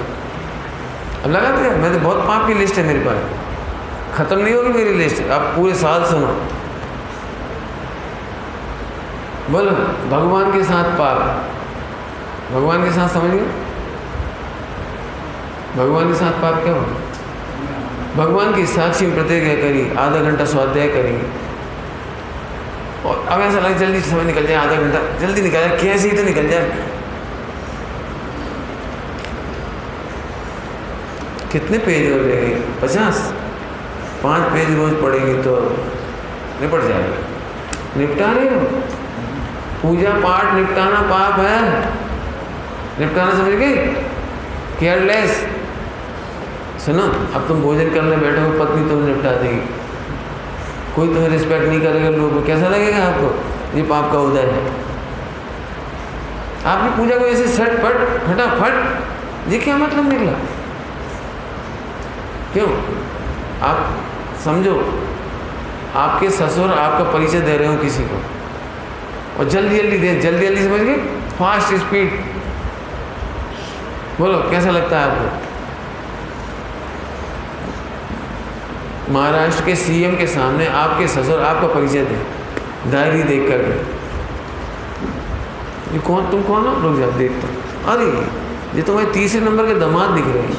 अब लगाते हैं, मैं तो बहुत पाप की लिस्ट है मेरे पास, ख़त्म नहीं होगी मेरी लिस्ट, आप पूरे साल सुनो। बोलो भगवान के साथ पाप, भगवान के साथ समझिए, भगवान के साथ पाप क्या होगा? भगवान की साक्षी में प्रतिज्ञा करी, आधा घंटा स्वाध्याय करेंगे, और अब ऐसा लगे जल्दी समय निकल जाए, आधा घंटा जल्दी निकल जाए, कैसे ही तो निकल जाए। कितने पेज हो जाएंगे? 50। 5 पेज रोज पढ़ेंगे तो निपट जाएगा। निपटा रहे हो? पूजा पाठ निपटाना पाप है, निपटाना समझ गए? केयरलेस। सुनो, अब तुम भोजन करने बैठे हो, पत्नी तुम्हें निपटा देगी, कोई तुम्हें रिस्पेक्ट नहीं करेगा, लोगों को कैसा लगेगा आपको? ये पाप का उदय है। आपने पूजा को ऐसे झटपट फटाफट, ये क्या मतलब निकला? क्यों? आप समझो, आपके ससुर आपका परिचय दे रहे हो किसी को, और जल्दी जल्दी दे, जल्दी जल्दी समझ गए, फास्ट स्पीड। बोलो कैसा लगता है आपको? महाराष्ट्र के सीएम के सामने आपके ससुर आपका परिचय दे, डायरी देख करके, ये कौन, तुम कौन हो? लोग जब देखते हैं, अरे ये तुम्हारे 3रे नंबर के दामाद दिख रहे हैं,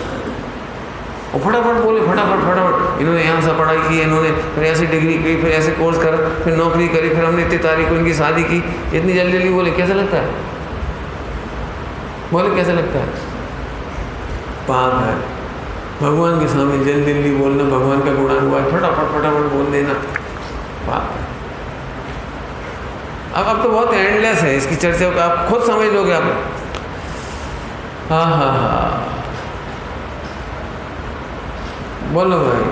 और फटाफट बोले, फटाफट फटाफट, इन्होंने यहाँ से पढ़ाई की, इन्होंने फिर ऐसी डिग्री की, फिर ऐसे कोर्स करा, फिर नौकरी करी, फिर हमने इतनी तारीख को इनकी शादी की, इतनी जल्दी जल्दी बोले, कैसा लगता है? बोले कैसा लगता है? पाप है। भगवान के सामने जल्दी जल्दी बोलना, भगवान का गुणान हुआ फटाफट फटाफट बोल देना, पाप। अब तो बहुत एंडलेस है इसकी चर्चा, आप खुद समझ लोगे आप। हाँ हाँ हाँ, बोलो भाई।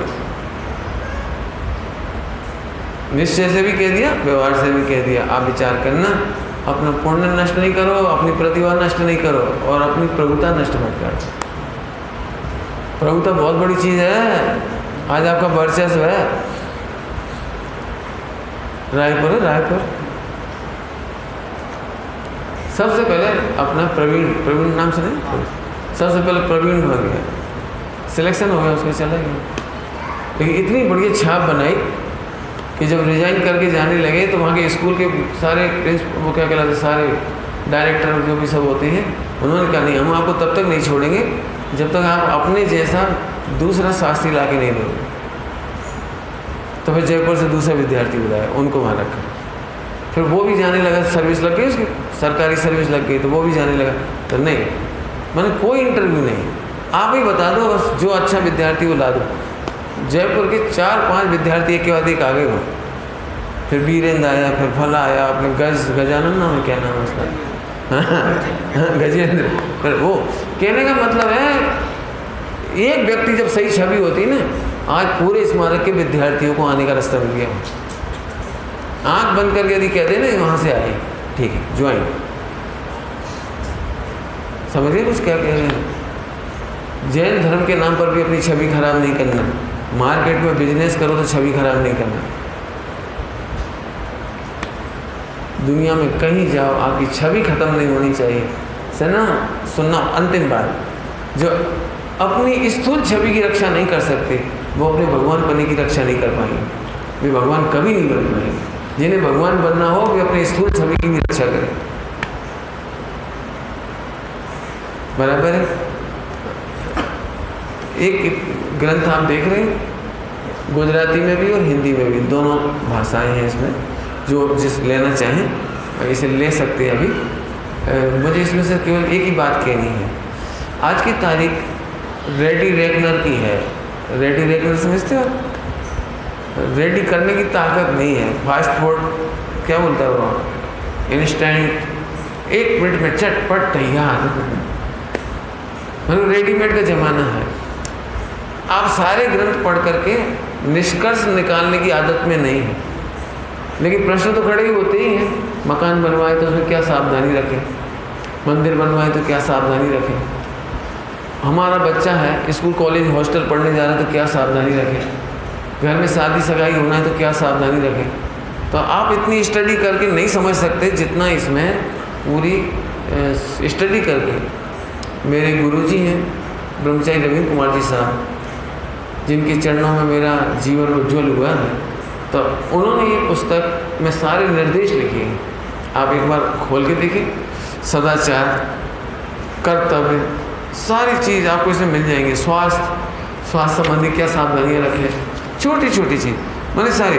निश्चय से भी कह दिया, व्यवहार से भी कह दिया। आप विचार करना, अपना पुण्य नष्ट नहीं करो, अपनी प्रतिभा नष्ट नहीं करो, और अपनी प्रभुता नष्ट मत करो। प्रभुता बहुत बड़ी चीज़ है। आज आपका वर्चस्व है। रायपुर है, रायपुर। सबसे पहले अपना प्रवीण नाम से नहीं, सबसे पहले प्रवीण हो गया, सिलेक्शन हो गया, उसमें चला गया। लेकिन इतनी बढ़िया छाप बनाई कि जब रिजाइन करके जाने लगे तो वहाँ के स्कूल के सारे वो क्या कहलाते, सारे डायरेक्टर जो भी सब होते हैं, उन्होंने कहा नहीं, हम आपको तब तक नहीं छोड़ेंगे जब तक आप अपने जैसा दूसरा शास्त्री ला के नहीं दोगे। तो फिर जयपुर से दूसरा विद्यार्थी बुलाया, उनको वहाँ रखा। फिर वो भी जाने लगा, सर्विस लग गई उसकी, सरकारी सर्विस लग गई, तो वो भी जाने लगा। तो नहीं, मैंने कोई इंटरव्यू नहीं, आप ही बता दो बस, जो अच्छा विद्यार्थी वो ला दो। जयपुर के 4-5 विद्यार्थी एक के बाद एक आ गए वहाँ। फिर वीरेंद्र आया, फिर फला आया, अपने गजानन नाम है, क्या नाम है उसका, गजेंद्र। फिर वो कहने का मतलब है, एक व्यक्ति जब सही छवि होती ना, आज पूरे स्मारक के विद्यार्थियों को आने का रास्ता मिल गया। आंख बंद करके यदि कहते ना वहाँ से आए, ठीक है, ज्वाइन। समझिए कुछ क्या कह रहे हैं। जैन धर्म के नाम पर भी अपनी छवि खराब नहीं करना। मार्केट में बिजनेस करो तो छवि खराब नहीं करना। दुनिया में कहीं जाओ, आपकी छवि खत्म नहीं होनी चाहिए। सुनना अंतिम बात, जो अपनी स्थूल छवि की रक्षा नहीं कर सकते, वो अपने भगवान बनने की रक्षा नहीं कर पाएंगे। वे भगवान कभी नहीं बन पाएंगे। जिन्हें भगवान बनना हो, वे अपने स्थूल छवि की भी रक्षा करें। बराबर है। एक ग्रंथ आप देख रहे हैं, गुजराती में भी और हिंदी में भी, दोनों भाषाएं हैं इसमें। जो जिस लेना चाहें इसे ले सकते हैं। अभी मुझे इसमें से केवल एक ही बात कहनी है। आज की तारीख रेडी रेकनर की है। रेडी रेकनर समझते हो? रेडी करने की ताकत नहीं है। फास्ट फूड क्या बोलता है वो, इंस्टेंट, 1 मिनट में चटपट तैयार, मतलब रेडीमेड का ज़माना है। आप सारे ग्रंथ पढ़ करके निष्कर्ष निकालने की आदत में नहीं है। लेकिन प्रश्न तो खड़े ही होते ही हैं। मकान बनवाए तो उसमें क्या सावधानी रखें, मंदिर बनवाए तो क्या सावधानी रखें, हमारा बच्चा है स्कूल कॉलेज हॉस्टल पढ़ने जा रहा है तो क्या सावधानी रखें, घर में शादी सगाई होना है तो क्या सावधानी रखें। तो आप इतनी स्टडी करके नहीं समझ सकते जितना इसमें पूरी स्टडी करके। मेरे गुरुजी हैं ब्रह्मचारी रविंद्र कुमार जी साहब, जिनके चरणों में मेरा जीवन उज्ज्वल हुआ है, तो उन्होंने ये पुस्तक में सारे निर्देश लिखे हैं। आप एक बार खोल के देखिए। सदाचार, कर्तव्य, सारी चीज़ आपको इसमें मिल जाएंगी। स्वास्थ्य संबंधी क्या सावधानियाँ रखें, छोटी छोटी चीज़, मतलब सारी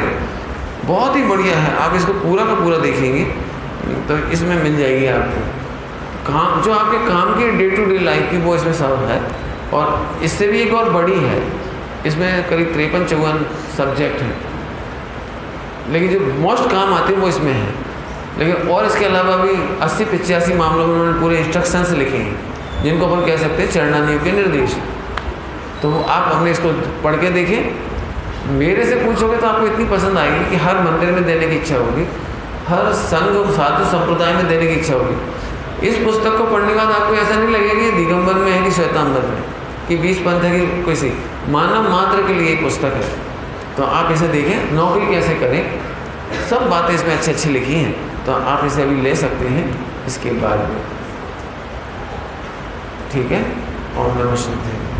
बहुत ही बढ़िया है। आप इसको पूरा का पूरा देखेंगे तो इसमें मिल जाएगी आपको काम, जो आपके काम की डे टू डे लाइफ की, वो इसमें सब है। और इससे भी एक और बड़ी है, इसमें करीब 53-54 सब्जेक्ट हैं, लेकिन जो मोस्ट काम आते हैं वो इसमें है। लेकिन और इसके अलावा भी 80-85 मामलों में उन्होंने पूरे इंस्ट्रक्शंस लिखे हैं, जिनको अपन कह सकते हैं चरणानियों के निर्देश। तो आप अपने इसको पढ़ के देखें। मेरे से पूछोगे तो आपको इतनी पसंद आएगी कि हर मंदिर में देने की इच्छा होगी, हर संघ साधु संप्रदाय में देने की इच्छा होगी। इस पुस्तक को पढ़ने के बाद आपको ऐसा नहीं लगेगा कि दिगंबर में है कि श्वेतांबर में, कि 20 पंथ है कि कोई सी, मानव मात्र के लिए एक पुस्तक है। तो आप इसे देखें। नौकरी कैसे करें, सब बातें इसमें अच्छी अच्छी लिखी हैं, तो आप इसे अभी ले सकते हैं इसके बाद में। ठीक है। और नमस्ते।